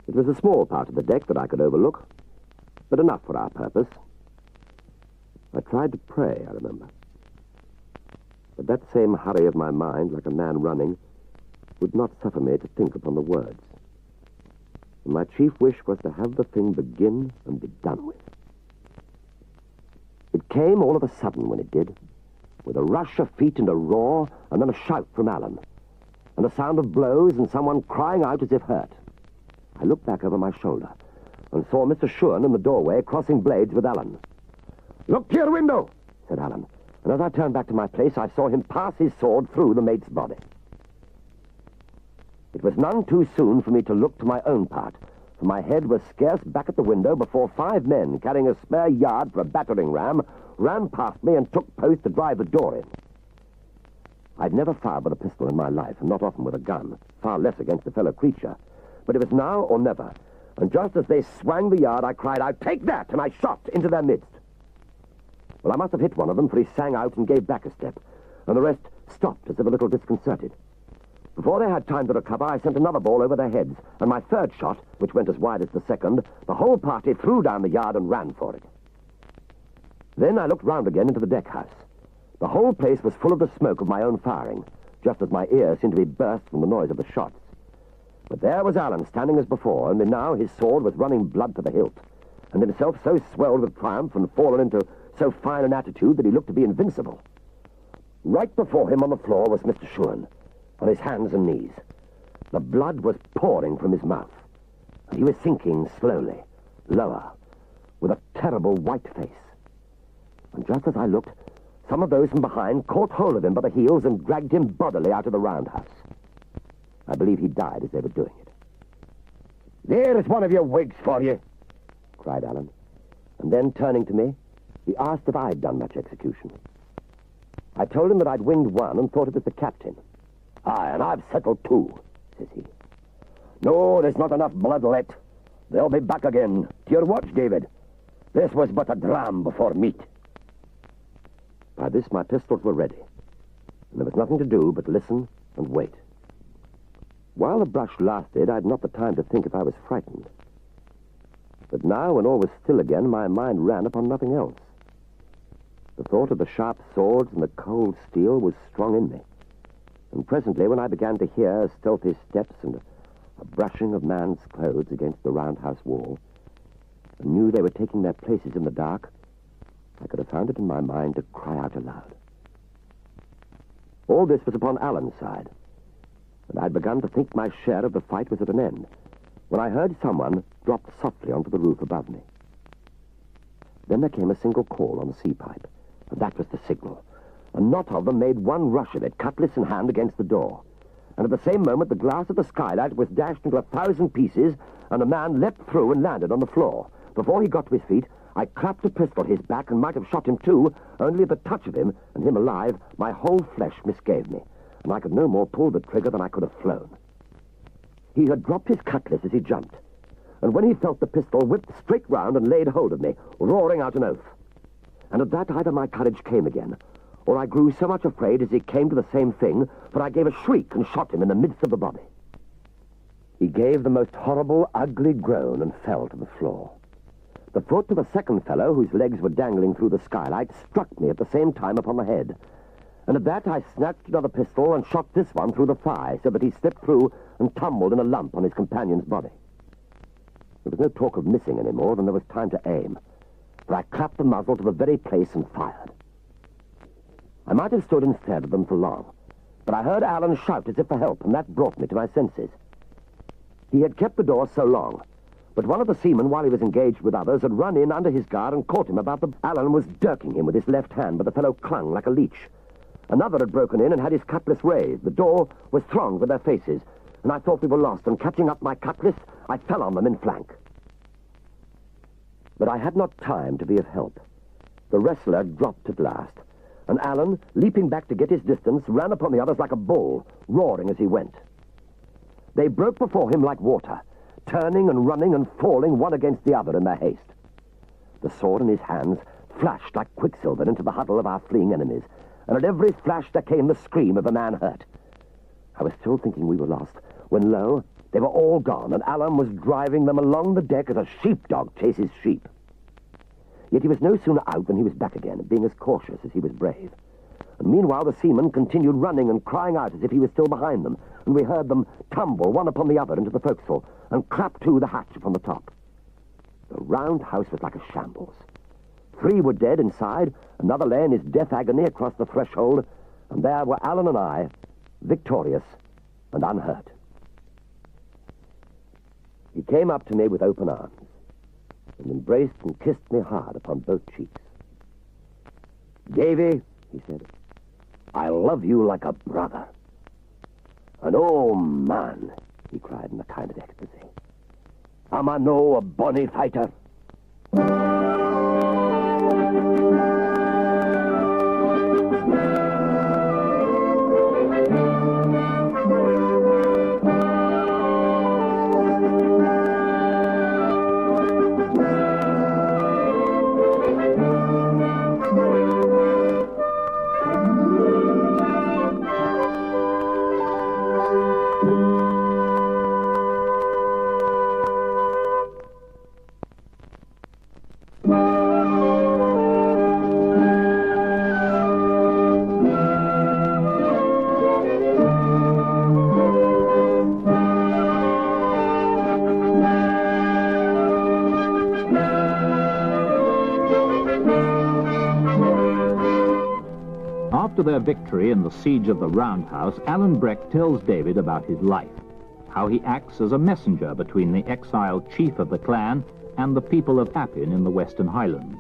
It was a small part of the deck that I could overlook, but enough for our purpose. I tried to pray, I remember. But that same hurry of my mind, like a man running, would not suffer me to think upon the words. And my chief wish was to have the thing begin and be done with. It came all of a sudden when it did, with a rush of feet and a roar, and then a shout from Alan, and a sound of blows and someone crying out as if hurt. I looked back over my shoulder and saw Mr. Schuon in the doorway crossing blades with Alan. "Look to your window," said Alan, and as I turned back to my place, I saw him pass his sword through the mate's body. It was none too soon for me to look to my own part, for my head was scarce back at the window before 5 men, carrying a spare yard for a battering ram, ran past me and took post to drive the door in. I'd never fired with a pistol in my life, and not often with a gun, far less against a fellow creature. But it was now or never, and just as they swang the yard, I cried out, "Take that!" and I shot into their midst. Well, I must have hit one of them, for he sang out and gave back a step, and the rest stopped as if a little disconcerted. Before they had time to recover, I sent another ball over their heads, and my third shot, which went as wide as the second, the whole party threw down the yard and ran for it. Then I looked round again into the deck house. The whole place was full of the smoke of my own firing, just as my ears seemed to be burst from the noise of the shots. But there was Alan standing as before, only now his sword was running blood to the hilt, and himself so swelled with triumph and fallen into so fine an attitude that he looked to be invincible. Right before him on the floor was Mr. Schuon, on his hands and knees. The blood was pouring from his mouth, and he was sinking slowly, lower, with a terrible white face. And just as I looked, some of those from behind caught hold of him by the heels and dragged him bodily out of the roundhouse. I believe he died as they were doing it. "There's one of your wigs for you," cried Alan. And then, turning to me, he asked if I'd done much execution. I told him that I'd winged one and thought it was the captain. "Aye, and I've settled 2, says he. "No, there's not enough blood let. They'll be back again. To your watch, David. This was but a dram before meat." By this, my pistols were ready, and there was nothing to do but listen and wait. While the brush lasted, I'd not the time to think if I was frightened. But now, when all was still again, my mind ran upon nothing else. The thought of the sharp swords and the cold steel was strong in me. And presently, when I began to hear stealthy steps and a brushing of man's clothes against the roundhouse wall, and knew they were taking their places in the dark, I could have found it in my mind to cry out aloud. All this was upon Alan's side, and I'd begun to think my share of the fight was at an end, when I heard someone drop softly onto the roof above me. Then there came a single call on the sea-pipe, and that was the signal. A knot of them made one rush of it, cutlass in hand, against the door. And at the same moment, the glass of the skylight was dashed into 1,000 pieces, and a man leapt through and landed on the floor. Before he got to his feet, I clapped a pistol at his back and might have shot him too, only at the touch of him, and him alive, my whole flesh misgave me, and I could no more pull the trigger than I could have flown. He had dropped his cutlass as he jumped, and when he felt the pistol, whipped straight round and laid hold of me, roaring out an oath. And at that either my courage came again, or I grew so much afraid as he came to the same thing, for I gave a shriek and shot him in the midst of the body. He gave the most horrible, ugly groan and fell to the floor. The foot of a second fellow, whose legs were dangling through the skylight, struck me at the same time upon the head. And at that I snatched another pistol and shot this one through the thigh, so that he slipped through and tumbled in a lump on his companion's body. There was no talk of missing any more than there was time to aim, for I clapped the muzzle to the very place and fired. I might have stood and stared at them for long, but I heard Alan shout as if for help, and that brought me to my senses. He had kept the door so long, but one of the seamen, while he was engaged with others, had run in under his guard and caught him about the... Alan was dirking him with his left hand, but the fellow clung like a leech. Another had broken in and had his cutlass raised. The door was thronged with their faces, and I thought we were lost, and catching up my cutlass, I fell on them in flank. But I had not time to be of help. The wrestler dropped at last, and Alan, leaping back to get his distance, ran upon the others like a bull, roaring as he went. They broke before him like water, turning and running and falling one against the other in their haste. The sword in his hands flashed like quicksilver into the huddle of our fleeing enemies, and at every flash there came the scream of a man hurt. I was still thinking we were lost, when lo, they were all gone, and Alan was driving them along the deck as a sheepdog chases sheep. Yet he was no sooner out than he was back again, being as cautious as he was brave. And meanwhile the seamen continued running and crying out as if he was still behind them, and we heard them tumble one upon the other into the forecastle and clap to the hatch upon the top. The round house was like a shambles. 3 were dead inside, another lay in his death agony across the threshold, and there were Alan and I, victorious and unhurt. He came up to me with open arms, and embraced and kissed me hard upon both cheeks. "Davy," he said, "I love you like a brother. And oh, man," he cried in a kind of ecstasy, "am I no a bonny fighter?" After their victory in the siege of the Roundhouse, Alan Breck tells David about his life, how he acts as a messenger between the exiled chief of the clan and the people of Appin in the Western Highlands,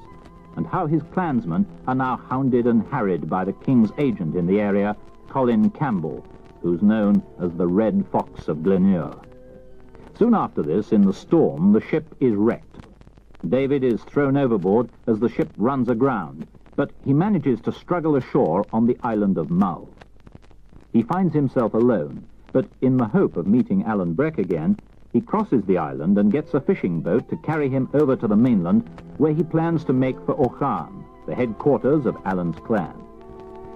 and how his clansmen are now hounded and harried by the king's agent in the area, Colin Campbell, who's known as the Red Fox of Glenure. Soon after this, in the storm, the ship is wrecked. David is thrown overboard as the ship runs aground, but he manages to struggle ashore on the island of Mull. He finds himself alone, but in the hope of meeting Alan Breck again, he crosses the island and gets a fishing boat to carry him over to the mainland, where he plans to make for Ochan, the headquarters of Alan's clan.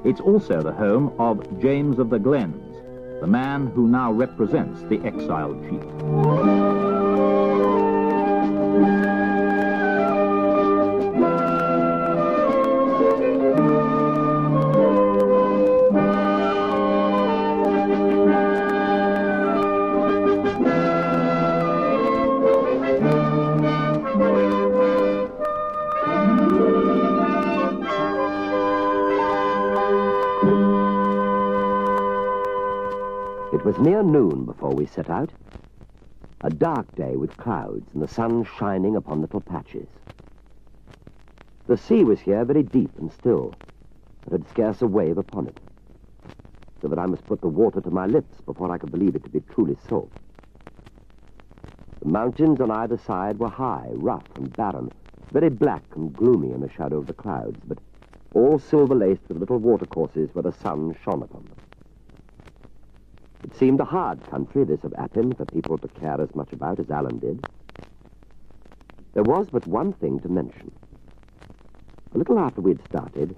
It's also the home of James of the Glens, the man who now represents the exiled chief. It was near noon before we set out. A dark day with clouds and the sun shining upon little patches. The sea was here very deep and still, but had scarce a wave upon it, so that I must put the water to my lips before I could believe it to be truly salt. The mountains on either side were high, rough and barren, very black and gloomy in the shadow of the clouds, but all silver-laced with little watercourses where the sun shone upon them. It seemed a hard country, this of Appin, for people to care as much about as Alan did. There was but one thing to mention. A little after we had started,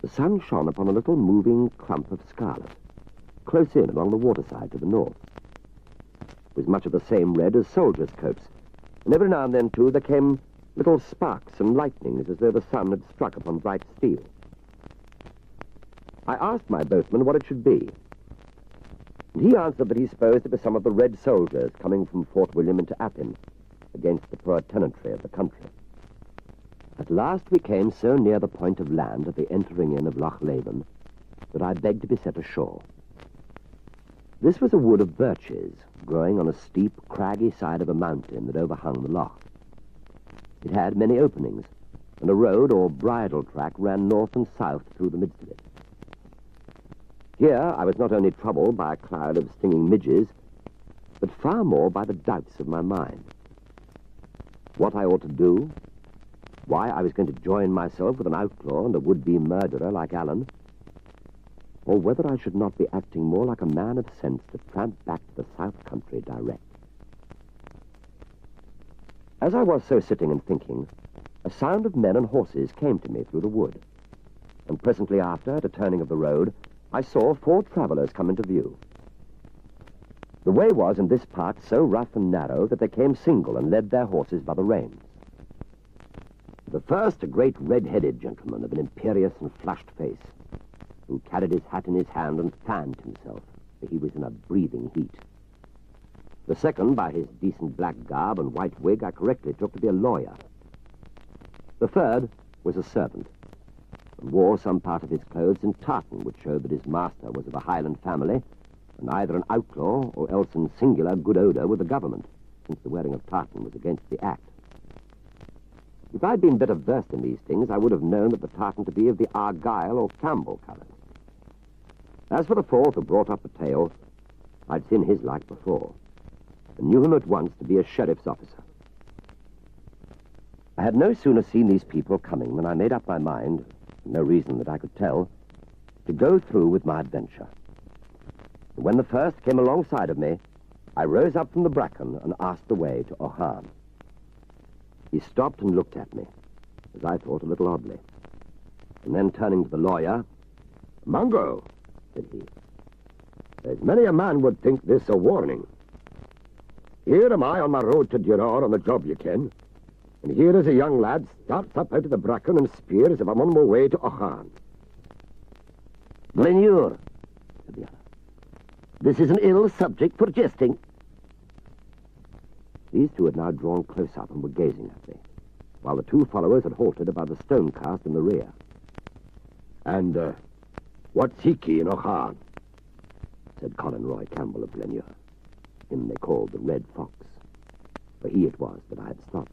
the sun shone upon a little moving clump of scarlet, close in along the waterside to the north. It was much of the same red as soldiers' coats, and every now and then, too, there came little sparks and lightnings as though the sun had struck upon bright steel. I asked my boatman what it should be, and he answered that he supposed it was some of the red soldiers coming from Fort William into Appin against the poor tenantry of the country. At last we came so near the point of land at the entering in of Loch Leven that I begged to be set ashore. This was a wood of birches growing on a steep, craggy side of a mountain that overhung the loch. It had many openings, and a road or bridle track ran north and south through the midst of it. Here I was not only troubled by a cloud of stinging midges, but far more by the doubts of my mind. What I ought to do, why I was going to join myself with an outlaw and a would-be murderer like Allen, or whether I should not be acting more like a man of sense to tramp back to the South Country direct. As I was so sitting and thinking, a sound of men and horses came to me through the wood, and presently after, at a turning of the road, I saw 4 travelers come into view. The way was in this part so rough and narrow that they came single and led their horses by the reins. The first, a great red-headed gentleman of an imperious and flushed face, who carried his hat in his hand and fanned himself, for he was in a breathing heat. The second, by his decent black garb and white wig, I correctly took to be a lawyer. The third was a servant, and wore some part of his clothes in tartan, which showed that his master was of a Highland family, and either an outlaw or else in singular good odor with the government, since the wearing of tartan was against the act. If I'd been better versed in these things, I would have known that the tartan to be of the Argyle or Campbell colours. As for the fourth, who brought up the tale, I'd seen his like before, and knew him at once to be a sheriff's officer. I had no sooner seen these people coming than I made up my mind, for no reason that I could tell, to go through with my adventure. And when the first came alongside of me, I rose up from the bracken and asked the way to O'Han. He stopped and looked at me, as I thought, a little oddly. And then turning to the lawyer, "Mungo," said he, "there's many a man would think this a warning. Here am I on my road to Duror on the job you ken, and here is a young lad starts up out of the bracken and spears as if I'm on my way to O'Han." "Glenure," said the other, "this is an ill subject for jesting." These two had now drawn close up and were gazing at me, while the 2 followers had halted about the stone cast in the rear. "And what's Hickey in O'Han?" said Colin Roy Campbell of Glenure. Him they called the Red Fox, for he it was that I had stopped.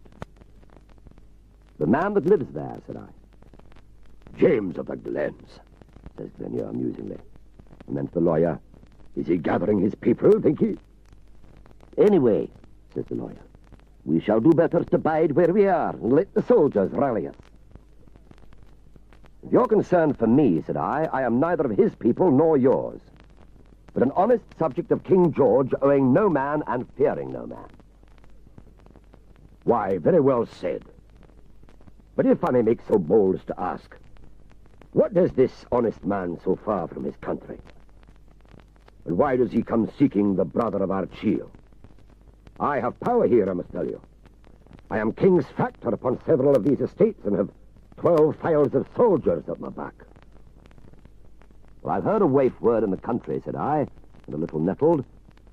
"The man that lives there," said I. "James of the Glens," says Glenure musingly. And then to the lawyer, "Is he gathering his people, think ye?" "Anyway," says the lawyer, "we shall do better to bide where we are and let the soldiers rally us." "If you're concerned for me," said I am neither of his people nor yours, but an honest subject of King George, owing no man and fearing no man." "Why, very well said. But if I may make so bold as to ask, what does this honest man so far from his country? And why does he come seeking the brother of our Chiel? I have power here, I must tell you. I am king's factor upon several of these estates and have 12 files of soldiers at my back." "Well, I've heard a waif word in the country," said I, and a little nettled,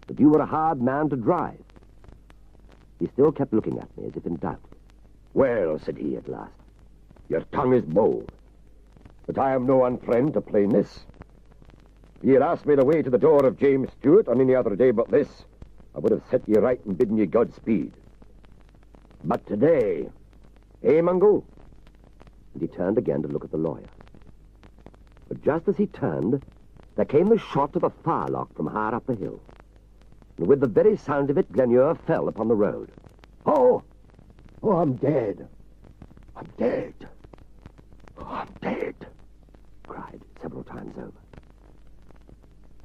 "that you were a hard man to drive." He still kept looking at me as if in doubt. "Well," said he at last, "your tongue is bold, but I am no unfriend to plainness. If ye had asked me the way to the door of James Stewart on any other day but this, I would have set ye right and bidden ye Godspeed. But today, Mungo?" And he turned again to look at the lawyer. But just as he turned, there came the shot of a firelock from higher up the hill. And with the very sound of it, Glenure fell upon the road. Oh, I'm dead. I'm dead. Oh, I'm dead," cried several times over.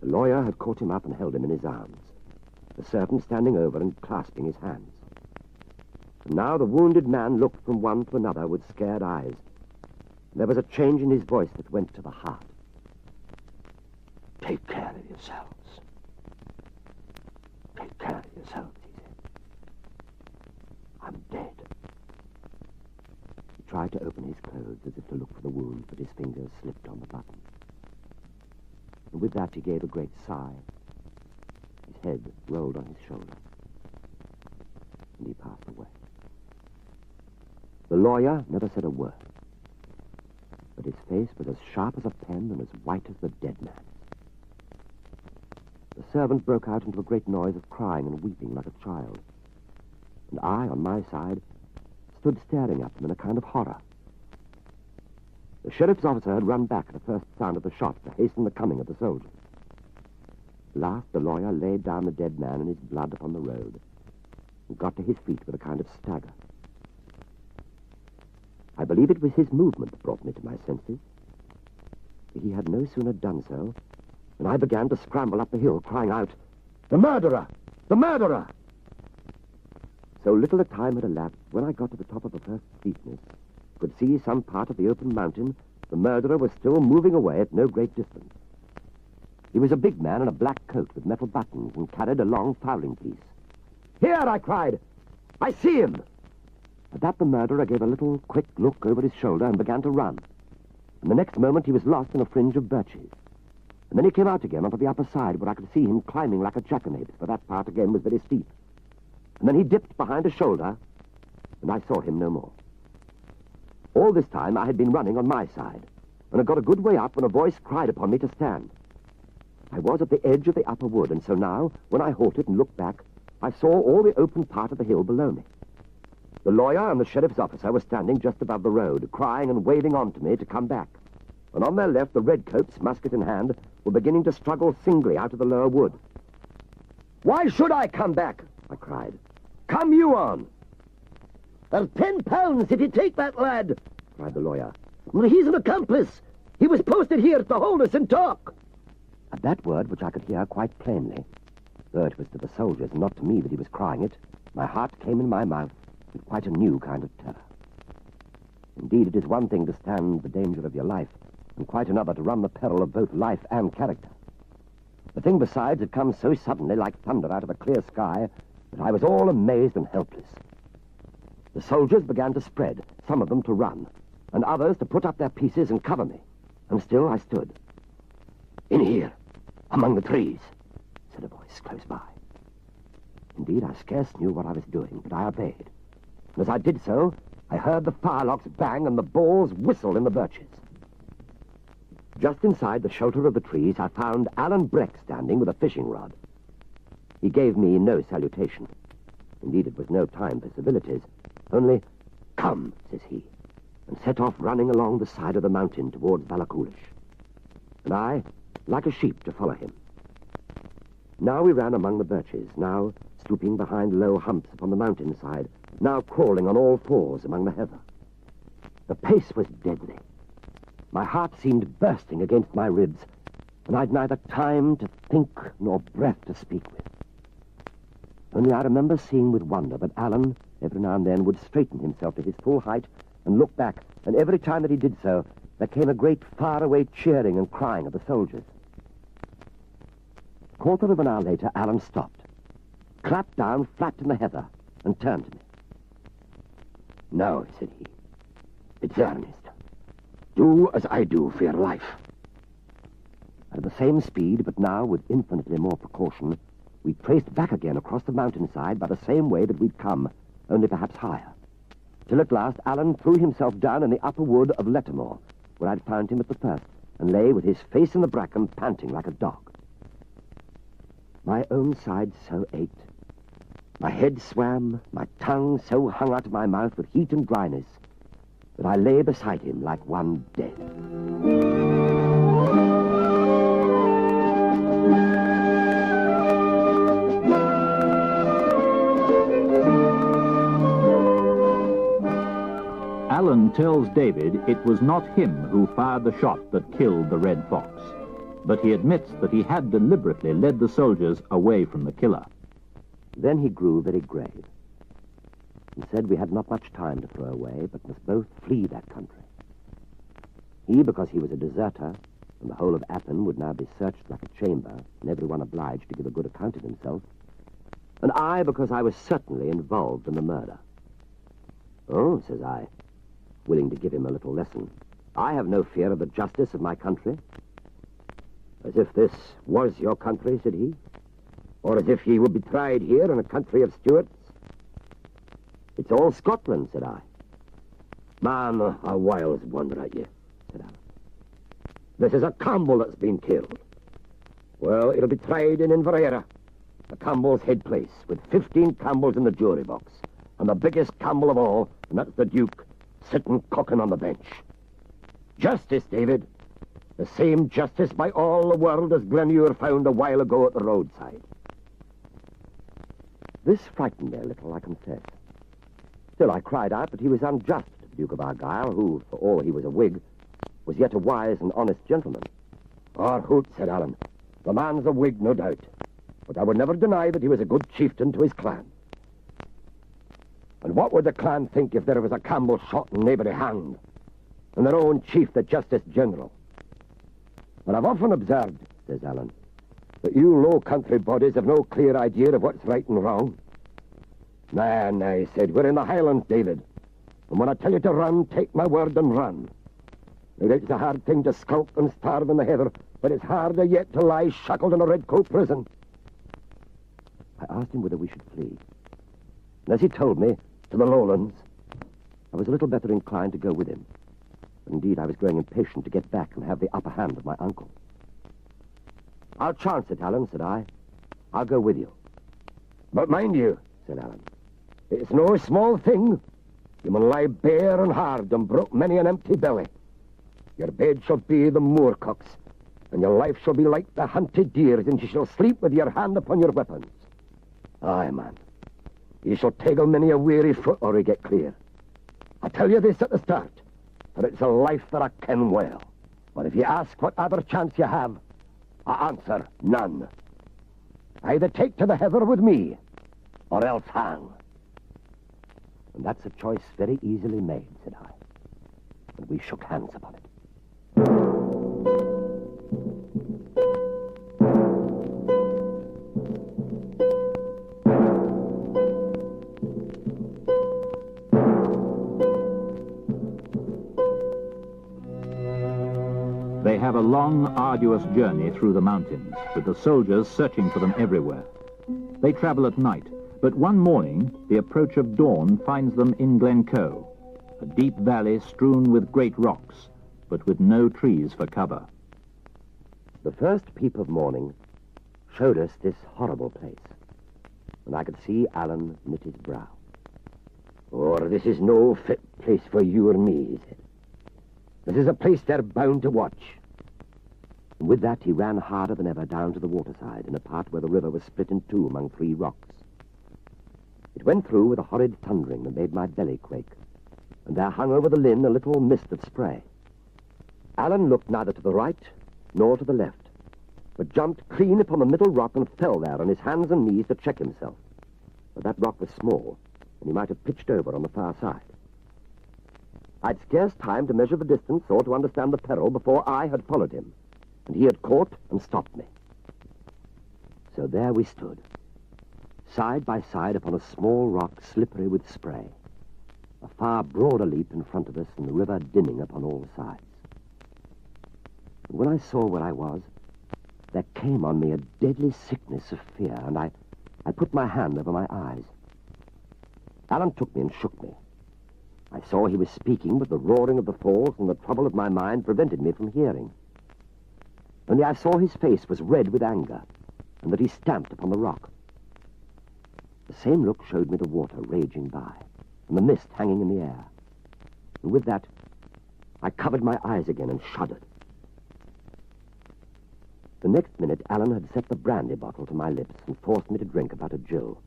The lawyer had caught him up and held him in his arms, the servant standing over and clasping his hands. And now the wounded man looked from one to another with scared eyes. There was a change in his voice that went to the heart. "Take care of yourselves. Take care of yourselves," he said. "I'm dead." He tried to open his clothes as if to look for the wound, but his fingers slipped on the button. And with that he gave a great sigh. His head rolled on his shoulder, and he passed away. The lawyer never said a word, but his face was as sharp as a pen and as white as the dead man's. The servant broke out into a great noise of crying and weeping like a child, and I, on my side, stood staring at them in a kind of horror. The sheriff's officer had run back at the first sound of the shot to hasten the coming of the soldiers. At last the lawyer laid down the dead man in his blood upon the road and got to his feet with a kind of stagger. I believe it was his movement that brought me to my senses. He had no sooner done so than I began to scramble up the hill, crying out, "The murderer! The murderer!" So little a time had elapsed, when I got to the top of the first steepness, could see some part of the open mountain, the murderer was still moving away at no great distance. He was a big man in a black coat with metal buttons and carried a long fowling piece. "Here!" I cried. "I see him!" At that the murderer gave a little quick look over his shoulder and began to run. And the next moment he was lost in a fringe of birches. And then he came out again onto the upper side, where I could see him climbing like a jackanapes, for that part again was very steep. And then he dipped behind a shoulder, and I saw him no more. All this time I had been running on my side, and had got a good way up when a voice cried upon me to stand. I was at the edge of the upper wood, and so now, when I halted and looked back, I saw all the open part of the hill below me. The lawyer and the sheriff's officer were standing just above the road, crying and waving on to me to come back. And on their left, the redcoats, musket in hand, were beginning to struggle singly out of the lower wood. "Why should I come back?" I cried. "Come you on." "There's £10 if you take that lad," cried the lawyer. "He's an accomplice. He was posted here to hold us and talk." At that word, which I could hear quite plainly, though it was to the soldiers and not to me that he was crying it, my heart came in my mouth with quite a new kind of terror. Indeed, it is one thing to stand the danger of your life, and quite another to run the peril of both life and character. The thing besides had come so suddenly, like thunder out of a clear sky, that I was all amazed and helpless. The soldiers began to spread, some of them to run, and others to put up their pieces and cover me. And still I stood. "In here, among the trees," said a voice close by. Indeed, I scarce knew what I was doing, but I obeyed. And as I did so, I heard the firelocks bang and the balls whistle in the birches. Just inside the shelter of the trees, I found Alan Breck standing with a fishing rod. He gave me no salutation. Indeed, it was no time for civilities. Only, "Come," says he, and set off running along the side of the mountain towards Valakulish. And I, like a sheep, to follow him. Now we ran among the birches, now stooping behind low humps upon the mountainside, now crawling on all fours among the heather. The pace was deadly. My heart seemed bursting against my ribs, and I'd neither time to think nor breath to speak with. Only I remember seeing with wonder that Alan, every now and then, would straighten himself to his full height and look back, and every time that he did so, there came a great far-away cheering and crying of the soldiers. A quarter of an hour later, Alan stopped, clapped down flat in the heather, and turned to me. "Now," said he, "it's earnest. Do as I do for your life." At the same speed, but now with infinitely more precaution, we traced back again across the mountainside by the same way that we'd come, only perhaps higher, till at last Alan threw himself down in the upper wood of Lettermore, where I'd found him at the first, and lay with his face in the bracken, panting like a dog. My own side so ached, my head swam, my tongue so hung out of my mouth with heat and dryness, that I lay beside him like one dead. Alan tells David it was not him who fired the shot that killed the Red Fox, but he admits that he had deliberately led the soldiers away from the killer. Then he grew very grave, and said we had not much time to throw away, but must both flee that country. He, because he was a deserter, and the whole of Appin would now be searched like a chamber, and everyone obliged to give a good account of himself, and I, because I was certainly involved in the murder. "Oh," says I, willing to give him a little lesson, "I have no fear of the justice of my country." "As if this was your country," said he, "or as if ye would be tried here in a country of Stuarts." "It's all Scotland," said I. "Man, a whiles wonder at ye," said Alan. "This is a Campbell that's been killed. Well, it'll be tried in Inverera, the Campbell's head place, with 15 Campbells in the jury box, and the biggest Campbell of all, and that's the Duke, sitting cocking on the bench. Justice, David. The same justice by all the world as Glenure found a while ago at the roadside. This frightened me a little, I confess. Still, I cried out that he was unjust to the Duke of Argyll, who, for all he was a Whig, was yet a wise and honest gentleman. "Our hoot," said Allen. "The man's a Whig, no doubt. But I would never deny that he was a good chieftain to his clan. And what would the clan think if there was a Campbell shot and neighboury hanged, and their own chief the Justice General? But I've often observed," says Allen, "that you low country bodies have no clear idea of what's right and wrong. Nah, he said, we're in the Highlands, David. And when I tell you to run, take my word and run. Now, it's a hard thing to skulk and starve in the heather, but it's harder yet to lie shackled in a redcoat prison." I asked him whether we should flee. And as he told me, to the lowlands. I was a little better inclined to go with him. But indeed, I was growing impatient to get back and have the upper hand of my uncle. "I'll chance it, Allen," said I. "I'll go with you." "But mind you," said Allen, "it's no small thing. You mun lie bare and hard and broke many an empty belly. Your bed shall be the moorcocks, and your life shall be like the hunted deers, and you shall sleep with your hand upon your weapons. Aye, man, you shall teggle many a weary foot or you get clear. I tell you this at the start, for it's a life that I ken well. But if you ask what other chance you have, I answer none. Either take to the heather with me, or else hang." "And that's a choice very easily made," said I. And we shook hands upon it. They have a long, arduous journey through the mountains, with the soldiers searching for them everywhere. They travel at night, but one morning, the approach of dawn finds them in Glencoe, a deep valley strewn with great rocks, but with no trees for cover. The first peep of morning showed us this horrible place, and I could see Allen knit his brow. "Or this is no fit place for you or me," he said. "This is a place they're bound to watch." And with that he ran harder than ever down to the waterside, in a part where the river was split in two among 3 rocks. It went through with a horrid thundering that made my belly quake, and there hung over the Lynn a little mist of spray. Allen looked neither to the right nor to the left, but jumped clean upon the middle rock and fell there on his hands and knees to check himself. But that rock was small, and he might have pitched over on the far side. I'd scarce time to measure the distance or to understand the peril before I had followed him, and he had caught and stopped me. So there we stood, side by side upon a small rock slippery with spray, a far broader leap in front of us and the river dinning upon all sides. And when I saw where I was, there came on me a deadly sickness of fear, and I put my hand over my eyes. Allen took me and shook me. I saw he was speaking, but the roaring of the falls and the trouble of my mind prevented me from hearing. Only I saw his face was red with anger, and that he stamped upon the rock. The same look showed me the water raging by, and the mist hanging in the air. And with that, I covered my eyes again and shuddered. The next minute, Allen had set the brandy bottle to my lips and forced me to drink about a gill,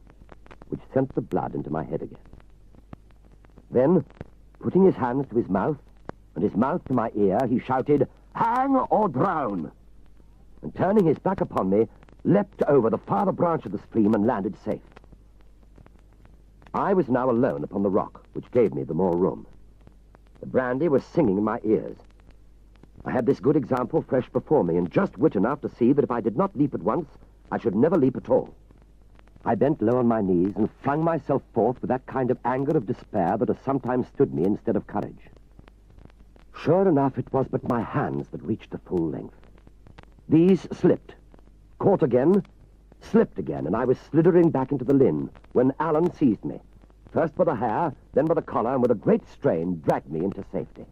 which sent the blood into my head again. Then, putting his hands to his mouth and his mouth to my ear, he shouted, "Hang or drown!" And turning his back upon me, leapt over the farther branch of the stream and landed safe. I was now alone upon the rock, which gave me the more room. The brandy was singing in my ears. I had this good example fresh before me, and just wit enough to see that if I did not leap at once, I should never leap at all. I bent low on my knees and flung myself forth with that kind of anger of despair that has sometimes stood me instead of courage. Sure enough, it was but my hands that reached the full length. These slipped, caught again, slipped again, and I was slithering back into the Lynn when Allen seized me, first by the hair, then by the collar, and with a great strain dragged me into safety.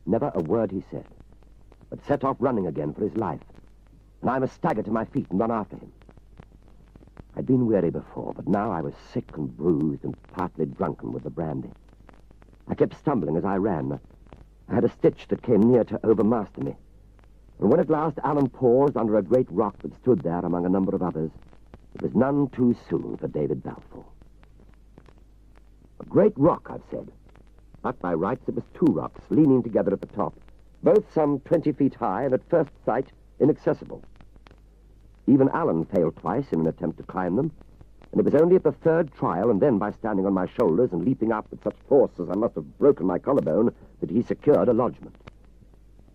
Never a word he said, but set off running again for his life, and I must stagger to my feet and run after him. I'd been weary before, but now I was sick and bruised and partly drunken with the brandy. I kept stumbling as I ran. I had a stitch that came near to overmaster me, And when at last Alan paused under a great rock that stood there among a number of others, it was none too soon for David Balfour. A great rock, I've said. But by rights it was two rocks leaning together at the top, both some 20 feet high and at first sight inaccessible. Even Alan failed twice in an attempt to climb them, and it was only at the third trial, and then by standing on my shoulders and leaping up with such force as I must have broken my collarbone, that he secured a lodgment.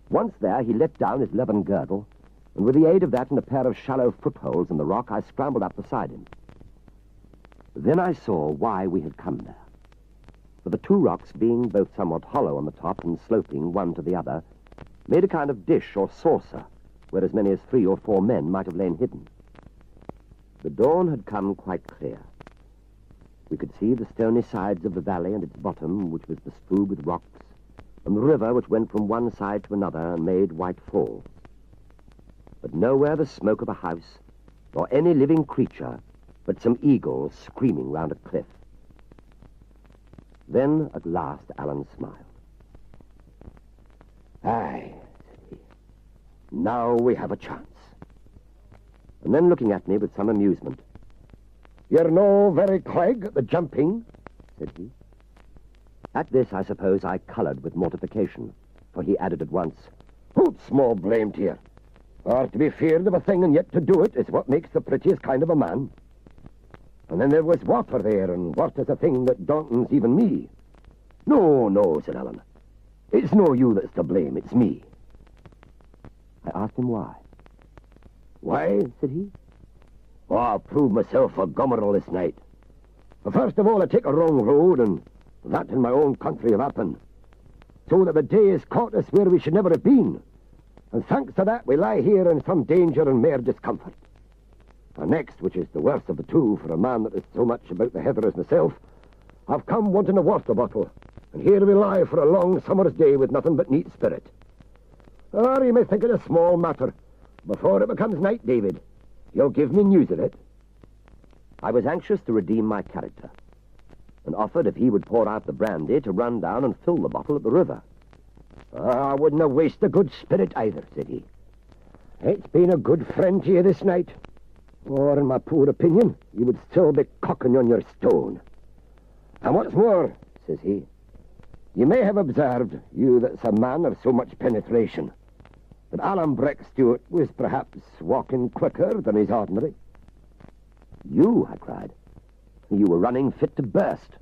Once there, he let down his leathern girdle, and with the aid of that and a pair of shallow footholds in the rock, I scrambled up beside him. Then I saw why we had come there. For the two rocks, being both somewhat hollow on the top and sloping one to the other, made a kind of dish or saucer, where as many as 3 or 4 men might have lain hidden. The dawn had come quite clear. We could see the stony sides of the valley and its bottom, which was bestrewed with rocks, and the river which went from one side to another and made white falls. But nowhere the smoke of a house, nor any living creature, but some eagles screaming round a cliff. Then, at last, Alan smiled. Aye, said he. Now we have a chance. And then, looking at me with some amusement, You're no very clegg at the jumping, said he. At this, I suppose, I coloured with mortification, for he added at once, Hoot, small blame to you. Or to be feared of a thing and yet to do it is what makes the prettiest kind of a man. And then there was water there, and water's a thing that dauntens even me. No, no, said Alan. It's no you that's to blame, it's me. I asked him why. Why, said he? Oh, I'll prove myself a gomeril this night. But first of all, I take a wrong road, and that in my own country of Appin, so that the day has caught us where we should never have been. And thanks to that, we lie here in some danger and mere discomfort. And next, which is the worst of the two for a man that is so much about the heather as myself, I've come wanting a water bottle, and here we lie for a long summer's day with nothing but neat spirit. Or you may think it a small matter. Before it becomes night, David, you'll give me news of it. I was anxious to redeem my character, and offered, if he would pour out the brandy, to run down and fill the bottle at the river. I wouldn't have wasted a good spirit either, said he. It's been a good friend to you this night. Or, in my poor opinion, you would still be cocking on your stone. And what's more, says he, you may have observed, you that's a man of so much penetration, that Alan Breck Stewart was perhaps walking quicker than is ordinary. You, I cried. You were running fit to burst.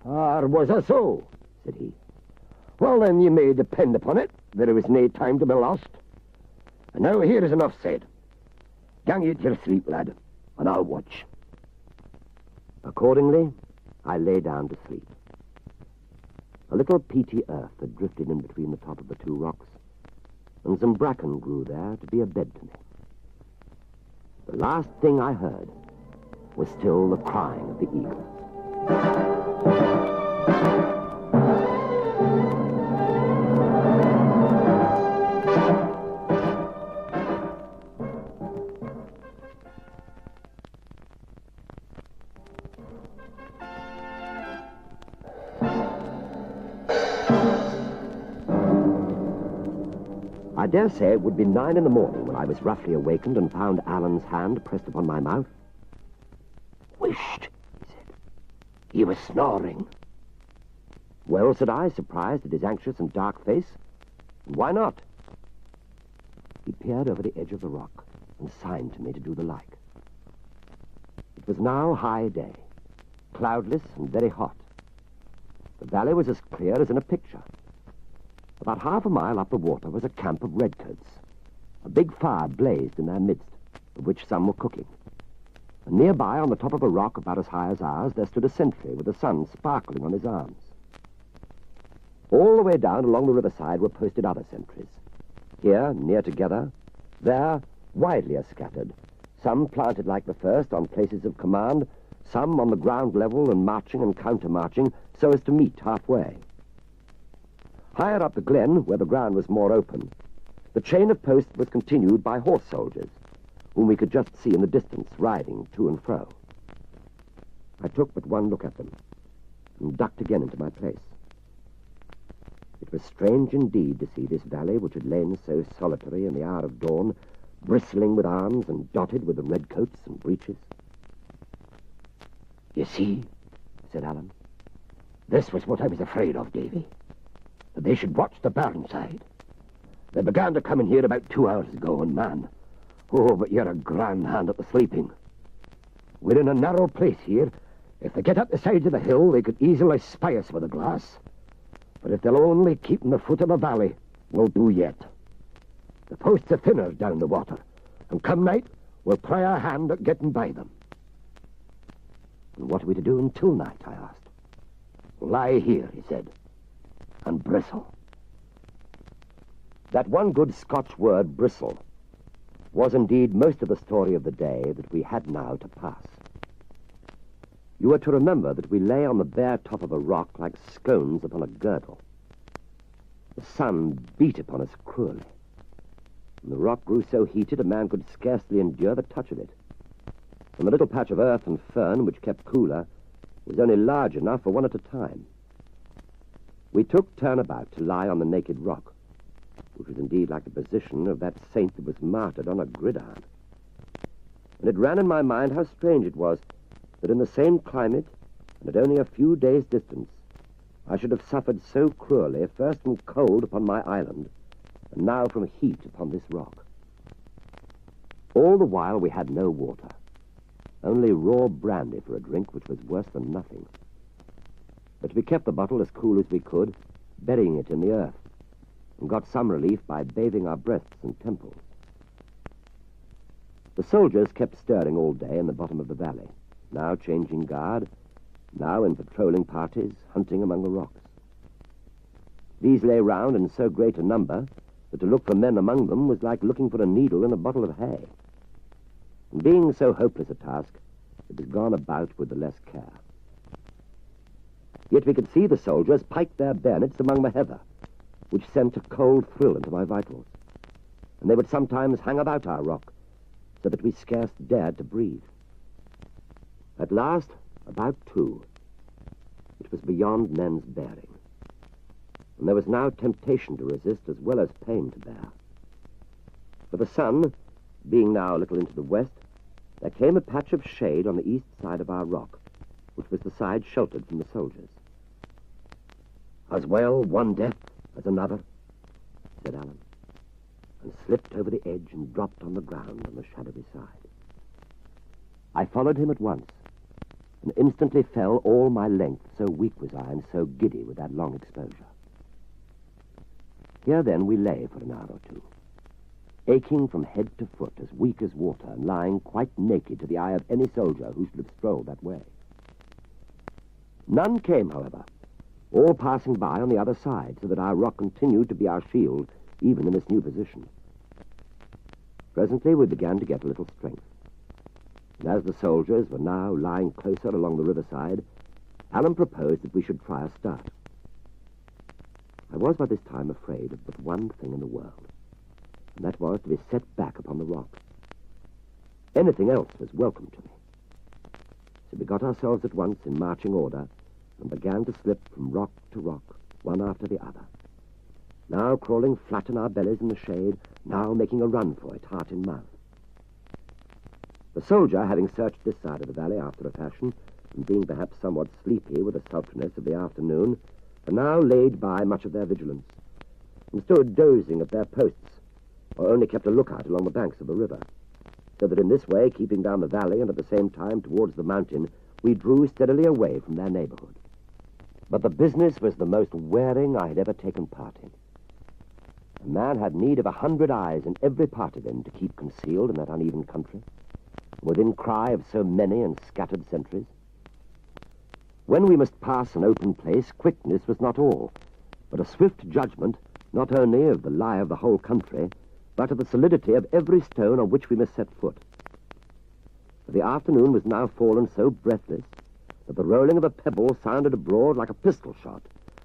Or was I so? Said he. Well, then, you may depend upon it, there was nae time to be lost. And now here is enough said. Gang you to your sleep, lad, and I'll watch. Accordingly, I lay down to sleep. A little peaty earth had drifted in between the top of the two rocks, and some bracken grew there to be a bed to me. The last thing I heard was still the crying of the eagle. I dare say it would be 9 in the morning when I was roughly awakened and found Alan's hand pressed upon my mouth. Whisht, he said. He was snoring. Well, said I, surprised at his anxious and dark face. And why not? He peered over the edge of the rock and signed to me to do the like. It was now high day, cloudless and very hot. The valley was as clear as in a picture. About half a mile up the water was a camp of redcoats. A big fire blazed in their midst, of which some were cooking. And nearby, on the top of a rock about as high as ours, there stood a sentry with the sun sparkling on his arms. All the way down along the riverside were posted other sentries. Here, near together, there, widely scattered, some planted like the first on places of command, some on the ground level and marching and counter-marching so as to meet halfway. Higher up the glen, where the ground was more open, the chain of posts was continued by horse soldiers, whom we could just see in the distance riding to and fro. I took but one look at them, and ducked again into my place. It was strange indeed to see this valley, which had lain so solitary in the hour of dawn, bristling with arms and dotted with the redcoats and breeches. You see, said Alan, this was what I was afraid of, Davy, that they should watch the barn side. They began to come in here about 2 hours ago, and man, oh, but you're a grand hand at the sleeping. We're in a narrow place here. If they get up the sides of the hill, they could easily spy us with a glass. But if they'll only keep in the foot of the valley, we'll do yet. The posts are thinner down the water, and come night, we'll try our hand at getting by them. And what are we to do until night, I asked. Lie here, he said, and bristle. That one good Scotch word, bristle, was indeed most of the story of the day that we had now to pass. You were to remember that we lay on the bare top of a rock like scones upon a girdle. The sun beat upon us cruelly, and the rock grew so heated a man could scarcely endure the touch of it. And the little patch of earth and fern which kept cooler was only large enough for one at a time. We took turn about to lie on the naked rock, which was indeed like the position of that saint that was martyred on a gridiron. And it ran in my mind how strange it was that in the same climate, and at only a few days' distance, I should have suffered so cruelly, first from cold upon my island, and now from heat upon this rock. All the while we had no water, only raw brandy for a drink, which was worse than nothing. But we kept the bottle as cool as we could, burying it in the earth, and got some relief by bathing our breasts and temples. The soldiers kept stirring all day in the bottom of the valley, now changing guard, now in patrolling parties, hunting among the rocks. These lay round in so great a number that to look for men among them was like looking for a needle in a bottle of hay. And being so hopeless a task, it was gone about with the less care. Yet we could see the soldiers pike their bayonets among the heather, which sent a cold thrill into my vitals. And they would sometimes hang about our rock, so that we scarce dared to breathe. At last, about 2, it was beyond men's bearing, and there was now temptation to resist as well as pain to bear. For the sun, being now a little into the west, there came a patch of shade on the east side of our rock, which was the side sheltered from the soldiers. As well one death as another, said Alan, and slipped over the edge and dropped on the ground on the shadowy side. I followed him at once, and instantly fell all my length, so weak was I and so giddy with that long exposure. Here then we lay for an hour or 2, aching from head to foot, as weak as water, and lying quite naked to the eye of any soldier who should have strolled that way. None came, however, all passing by on the other side, so that our rock continued to be our shield, even in this new position. Presently we began to get a little strength, and as the soldiers were now lying closer along the riverside, Alan proposed that we should try a start. I was by this time afraid of but one thing in the world, and that was to be set back upon the rock. Anything else was welcome to me. So we got ourselves at once in marching order, and began to slip from rock to rock, one after the other, now crawling flat on our bellies in the shade, now making a run for it, heart in mouth. The soldier, having searched this side of the valley after a fashion, and being perhaps somewhat sleepy with the sultriness of the afternoon, had now laid by much of their vigilance, and stood dozing at their posts, or only kept a lookout along the banks of the river, so that in this way, keeping down the valley and at the same time towards the mountain, we drew steadily away from their neighborhood. But the business was the most wearing I had ever taken part in. A man had need of 100 eyes in every part of him to keep concealed in that uneven country, within cry of so many and scattered sentries. When we must pass an open place, quickness was not all, but a swift judgment, not only of the lie of the whole country, but of the solidity of every stone on which we must set foot. For the afternoon was now fallen so breathless that the rolling of a pebble sounded abroad like a pistol shot,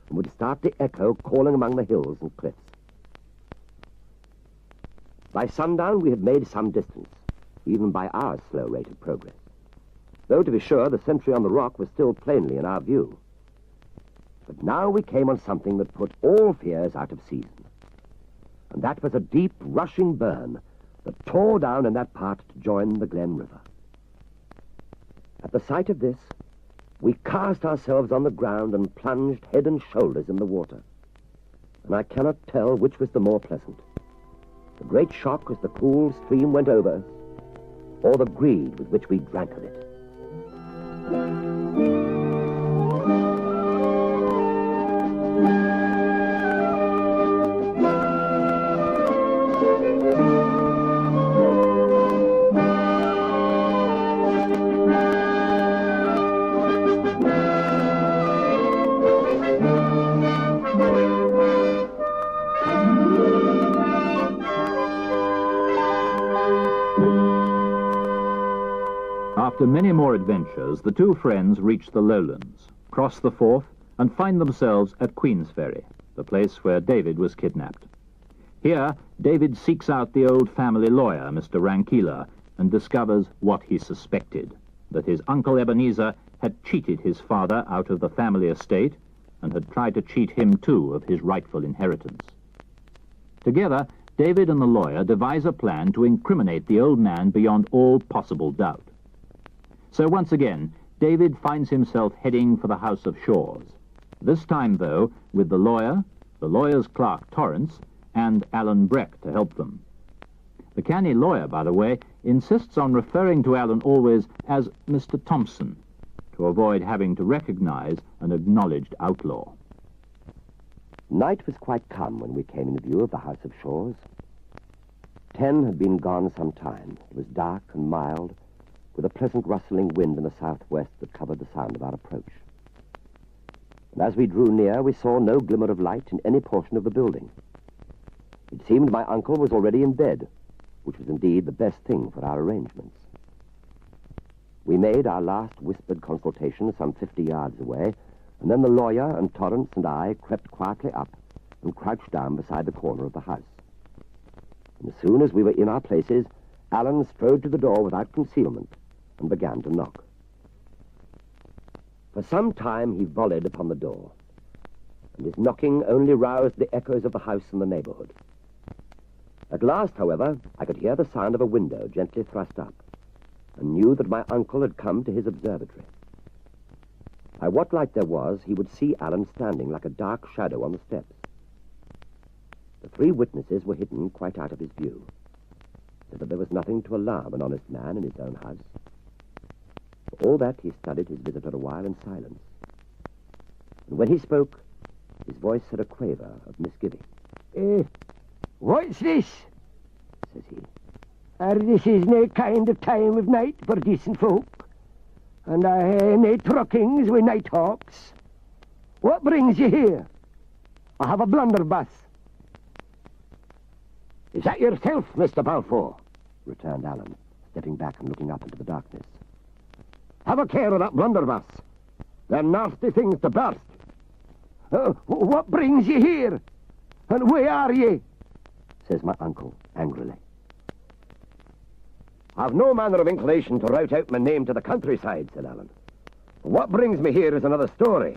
and would start the echo calling among the hills and cliffs. By sundown we had made some distance, even by our slow rate of progress, though to be sure the sentry on the rock was still plainly in our view. But now we came on something that put all fears out of season. And that was a deep, rushing burn that tore down in that part to join the Glen River. At the sight of this, we cast ourselves on the ground and plunged head and shoulders in the water. And I cannot tell which was the more pleasant. The great shock as the cool stream went over us, or the greed with which we drank of it. After many more adventures, the two friends reach the lowlands, cross the Forth, and find themselves at Queensferry, the place where David was kidnapped. Here, David seeks out the old family lawyer, Mr. Rankeeler, and discovers what he suspected, that his uncle Ebenezer had cheated his father out of the family estate and had tried to cheat him too of his rightful inheritance. Together, David and the lawyer devise a plan to incriminate the old man beyond all possible doubt. So once again, David finds himself heading for the House of Shaws. This time, though, with the lawyer's clerk Torrance, and Alan Breck to help them. The canny lawyer, by the way, insists on referring to Alan always as Mr. Thompson, to avoid having to recognize an acknowledged outlaw. Night was quite come when we came in view of the House of Shaws. 10 had been gone some time. It was dark and mild, with a pleasant rustling wind in the southwest that covered the sound of our approach. And as we drew near, we saw no glimmer of light in any portion of the building. It seemed my uncle was already in bed, which was indeed the best thing for our arrangements. We made our last whispered consultation some 50 yards away, and then the lawyer and Torrance and I crept quietly up and crouched down beside the corner of the house. And as soon as we were in our places, Alan strode to the door without concealment and began to knock. For some time he volleyed upon the door, and his knocking only roused the echoes of the house and the neighborhood. At last, however, I could hear the sound of a window gently thrust up, and knew that my uncle had come to his observatory. By what light there was, he would see Alan standing like a dark shadow on the steps. The 3 witnesses were hidden quite out of his view, so that there was nothing to alarm an honest man in his own house. For all that, he studied his visitor a while in silence. And when he spoke, his voice had a quaver of misgiving. What's this? Says he. This is nae kind of time of night for decent folk, and I hae nae truckings with night hawks. What brings you here? I have a blunderbuss. Is that yourself, Mr. Balfour? Returned Alan, stepping back and looking up into the darkness. Have a care of that blunderbuss. They're nasty things to burst. What brings you here? And where are ye? Says my uncle, angrily. I've no manner of inclination to rout out my name to the countryside, said Alan. What brings me here is another story,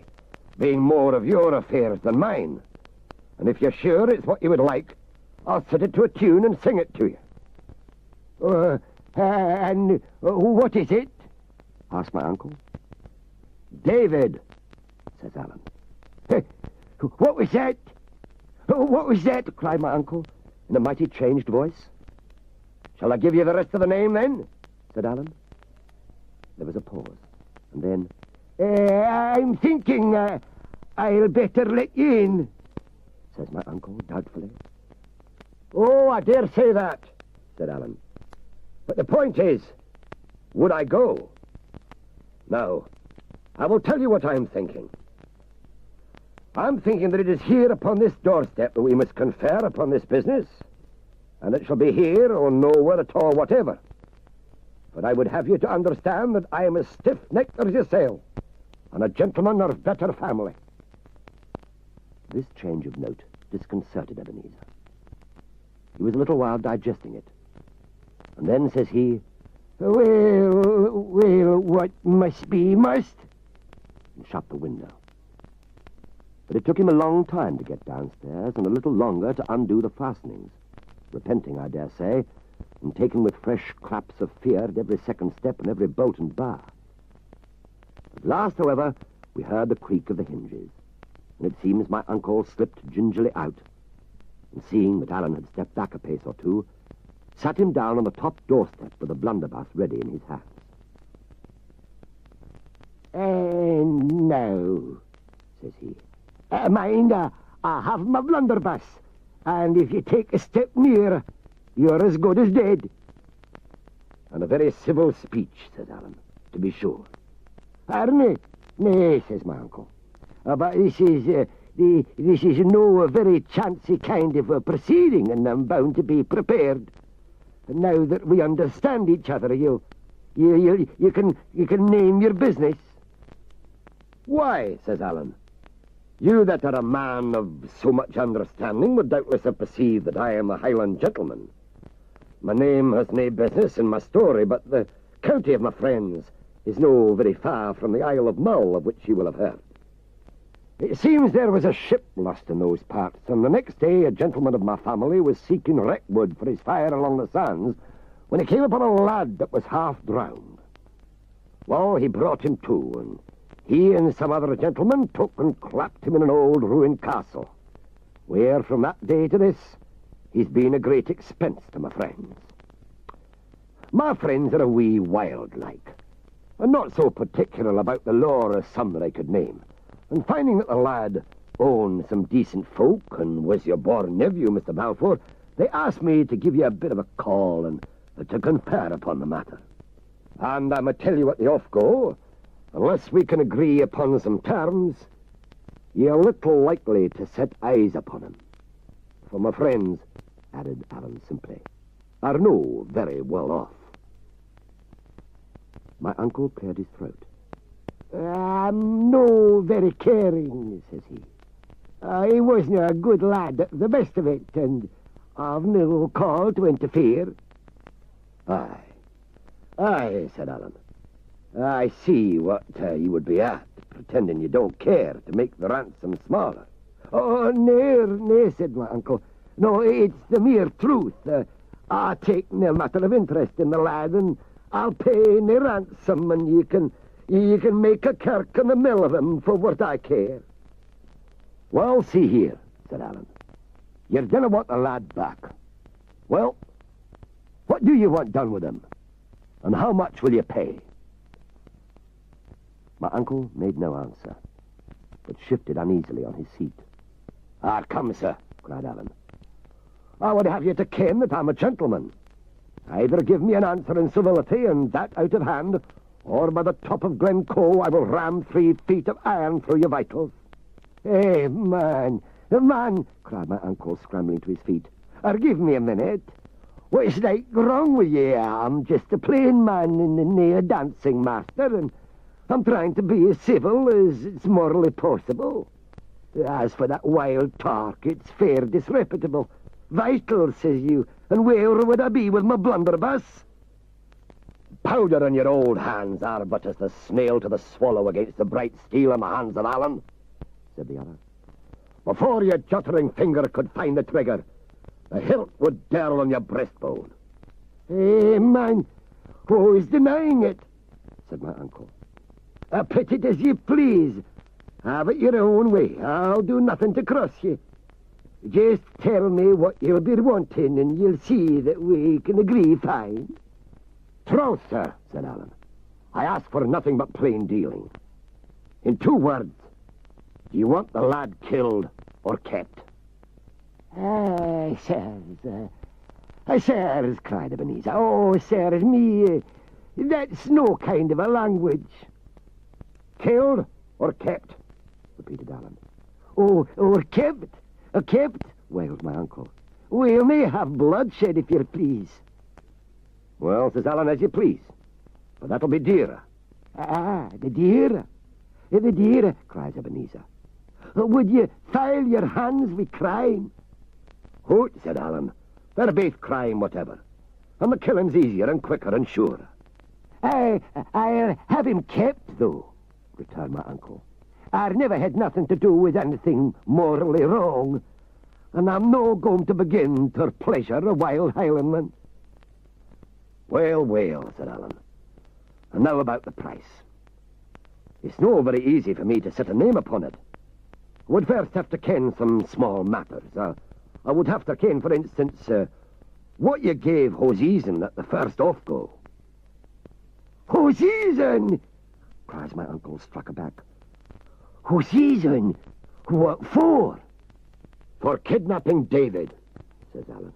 being more of your affairs than mine. And if you're sure it's what you would like, I'll set it to a tune and sing it to you. And what is it? Asked my uncle. David, says Alan. What was that? What was that? Cried my uncle, in a mighty changed voice. Shall I give you the rest of the name, then? Said Alan. There was a pause, and then... I'm thinking I'll better let you in, says my uncle, doubtfully. Oh, I dare say that, said Alan. But the point is, would I go? Now, I will tell you what I'm thinking. I'm thinking that it is here upon this doorstep that we must confer upon this business, and it shall be here or nowhere at all whatever. But I would have you to understand that I am as stiff-necked as yourself, and a gentleman of better family. This change of note disconcerted Ebenezer. He was a little while digesting it, and then says he, Well, what must be must, and shut the window. But it took him a long time to get downstairs and a little longer to undo the fastenings. Repenting, I dare say, and taken with fresh claps of fear at every second step and every bolt and bar. At last, however, we heard the creak of the hinges, and it seems my uncle slipped gingerly out, and seeing that Alan had stepped back a pace or two, sat him down on the top doorstep with a blunderbuss ready in his hands. "And now," says he, "mind, I have my blunderbuss, and if you take a step nearer, you're as good as dead." And a very civil speech, says Alan, to be sure. "Arnie? Nay," says my uncle. "But this is no very chancy kind of a proceeding, and I'm bound to be prepared. And now that we understand each other, you can name your business." "Why," says Alan, "you that are a man of so much understanding would doubtless have perceived that I am a Highland gentleman. My name has nae business in my story, but the county of my friends is no very far from the Isle of Mull, of which you will have heard. It seems there was a ship lost in those parts, and the next day a gentleman of my family was seeking wreckwood for his fire along the sands when he came upon a lad that was half drowned. Well, he brought him to, and he and some other gentlemen took and clapped him in an old ruined castle, where from that day to this he's been a great expense to my friends. My friends are a wee wild-like, and not so particular about the lore as some that I could name, and finding that the lad owned some decent folk and was your born nephew, Mr. Balfour, they asked me to give you a bit of a call and to confer upon the matter. And I must tell you at the off-go, unless we can agree upon some terms, you're little likely to set eyes upon him. For my friends, added Alan simply, are no very well off." My uncle cleared his throat. "I'm no very caring," says he. "He wasn't a good lad at the best of it, and I've no call to interfere." Aye, said Alan. "I see what you would be at, pretending you don't care to make the ransom smaller." "Oh, nay, said my uncle. "No, it's the mere truth. I take no matter of interest in the lad, and I'll pay nae ransom, and you can make a kirk and a mill of him for what I care." "Well, see here," said Alan. "You dinna want the lad back. Well, what do you want done with him? And how much will you pay?" My uncle made no answer, but shifted uneasily on his seat. "Come, sir," cried Alan. "I would have you to ken that I'm a gentleman. Either give me an answer in civility, and that out of hand, or by the top of Glencoe I will ram 3 feet of iron through your vitals." "Hey, man, cried my uncle, scrambling to his feet. "Give me a minute. What's like wrong with ye? I'm just a plain man and nae a dancing master, and I'm trying to be as civil as it's morally possible. As for that wild talk, it's fair disreputable. Vital, says you, and where would I be with my blunderbuss?" "Powder in your old hands are but as the snail to the swallow against the bright steel in the hands of Alan," said the other. "Before your juttering finger could find the trigger, the hilt would dirl on your breastbone." "Hey, man, who's denying it?" said my uncle. "Put it as you please. Have it your own way. I'll do nothing to cross you. Just tell me what you'll be wanting, and you'll see that we can agree fine." "Troth, sir," said Alan, "I ask for nothing but plain dealing. In 2 words, do you want the lad killed or kept?" Sirs, cried Ebenezer. "Oh, sirs, me, that's no kind of a language." "Killed or kept?" repeated Alan. "Oh, or kept, wailed my uncle. "We may have bloodshed, if you please." "Well," says Alan, "as you please, but that'll be dearer." The dearer, cries Ebenezer. "Would you file your hands with crime?" "Hoot," said Alan, "they're baith crime whatever, and the killing's easier and quicker and surer." "I'll have him kept, though," returned my uncle. I never had nothing to do with anything morally wrong. And I'm no going to begin to pleasure a wild Highlandman. Well, well, said Alan. And now about the price. It's no very easy for me to set a name upon it. I would first have to ken some small matters. I would have to ken, for instance, what you gave Hoseason at the first off-go. Hoseason! Cries my uncle, struck aback. Hoseason? What for? For kidnapping David, says Alan.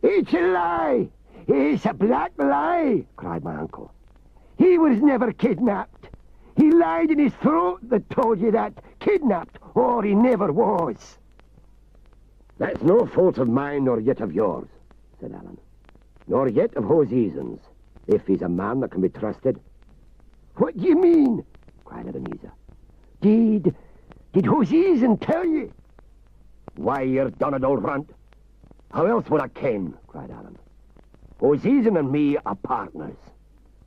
It's a lie! It's a black lie, cried my uncle. He was never kidnapped. He lied in his throat that told you that. Kidnapped, or he never was. That's no fault of mine nor yet of yours, said Alan. Nor yet of Hoseason's, if he's a man that can be trusted. What do you mean? Cried Ebenezer. Did Hoseason tell you? Why, you're done it, old runt. How else would I ken? Cried Alan. Hoseason and me are partners.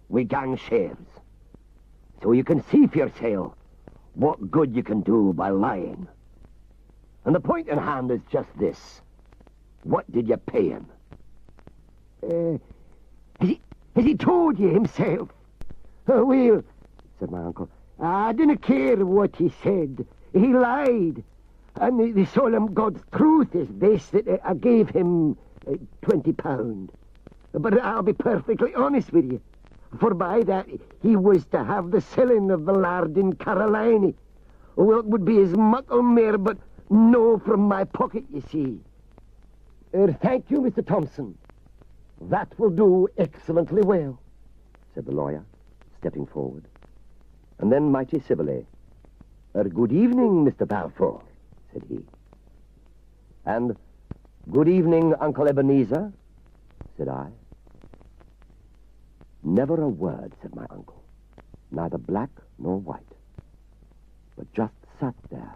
We gang shares. So you can see for yourself what good you can do by lying. And the point in hand is just this. What did you pay him? Has he told you himself? Oh, well, said my uncle, I didn't care what he said. He lied. And the solemn God's truth is this, that I gave him £20. But I'll be perfectly honest with you. For by that, he was to have the selling of the lard in Carolina. Well, it would be as muckle mair, but no from my pocket, you see. Thank you, Mr. Thompson. That will do excellently well, said the lawyer, stepping forward. And then mighty civilly, good evening, Mr. Balfour, said he. And good evening, Uncle Ebenezer, said I. Never a word, said my uncle, neither black nor white, but just sat there,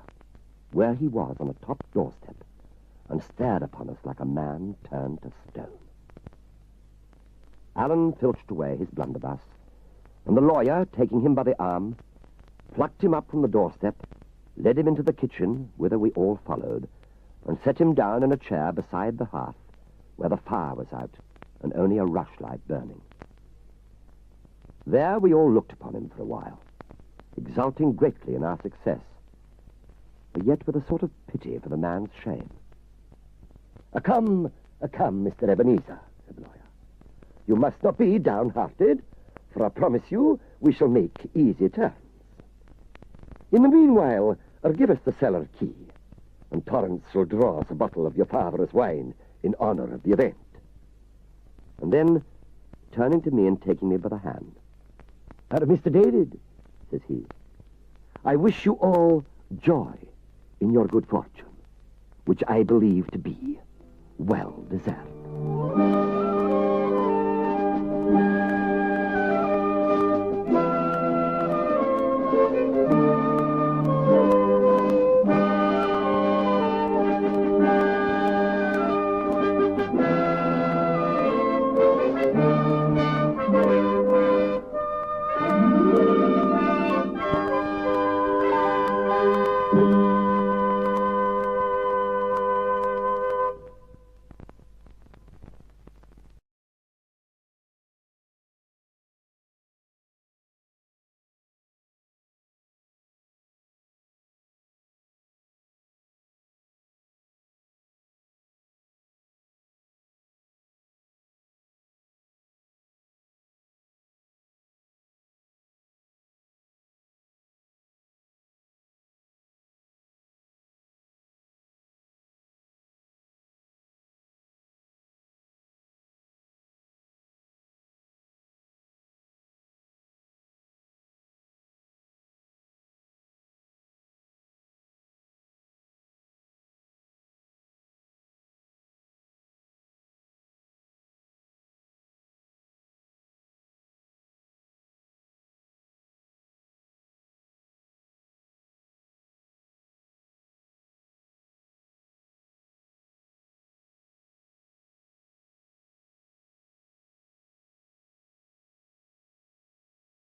where he was on a top doorstep, and stared upon us like a man turned to stone. Alan filched away his blunderbuss, and the lawyer, taking him by the arm, plucked him up from the doorstep, led him into the kitchen, whither we all followed, and set him down in a chair beside the hearth, where the fire was out, and only a rushlight burning. There we all looked upon him for a while, exulting greatly in our success, but yet with a sort of pity for the man's shame. Come, Mr. Ebenezer, said the lawyer. You must not be downhearted, for I promise you we shall make easy terms. In the meanwhile, give us the cellar key, and Torrance shall draw us a bottle of your father's wine in honor of the event. And then, turning to me and taking me by the hand, Mr. David, says he, I wish you all joy in your good fortune, which I believe to be well deserved.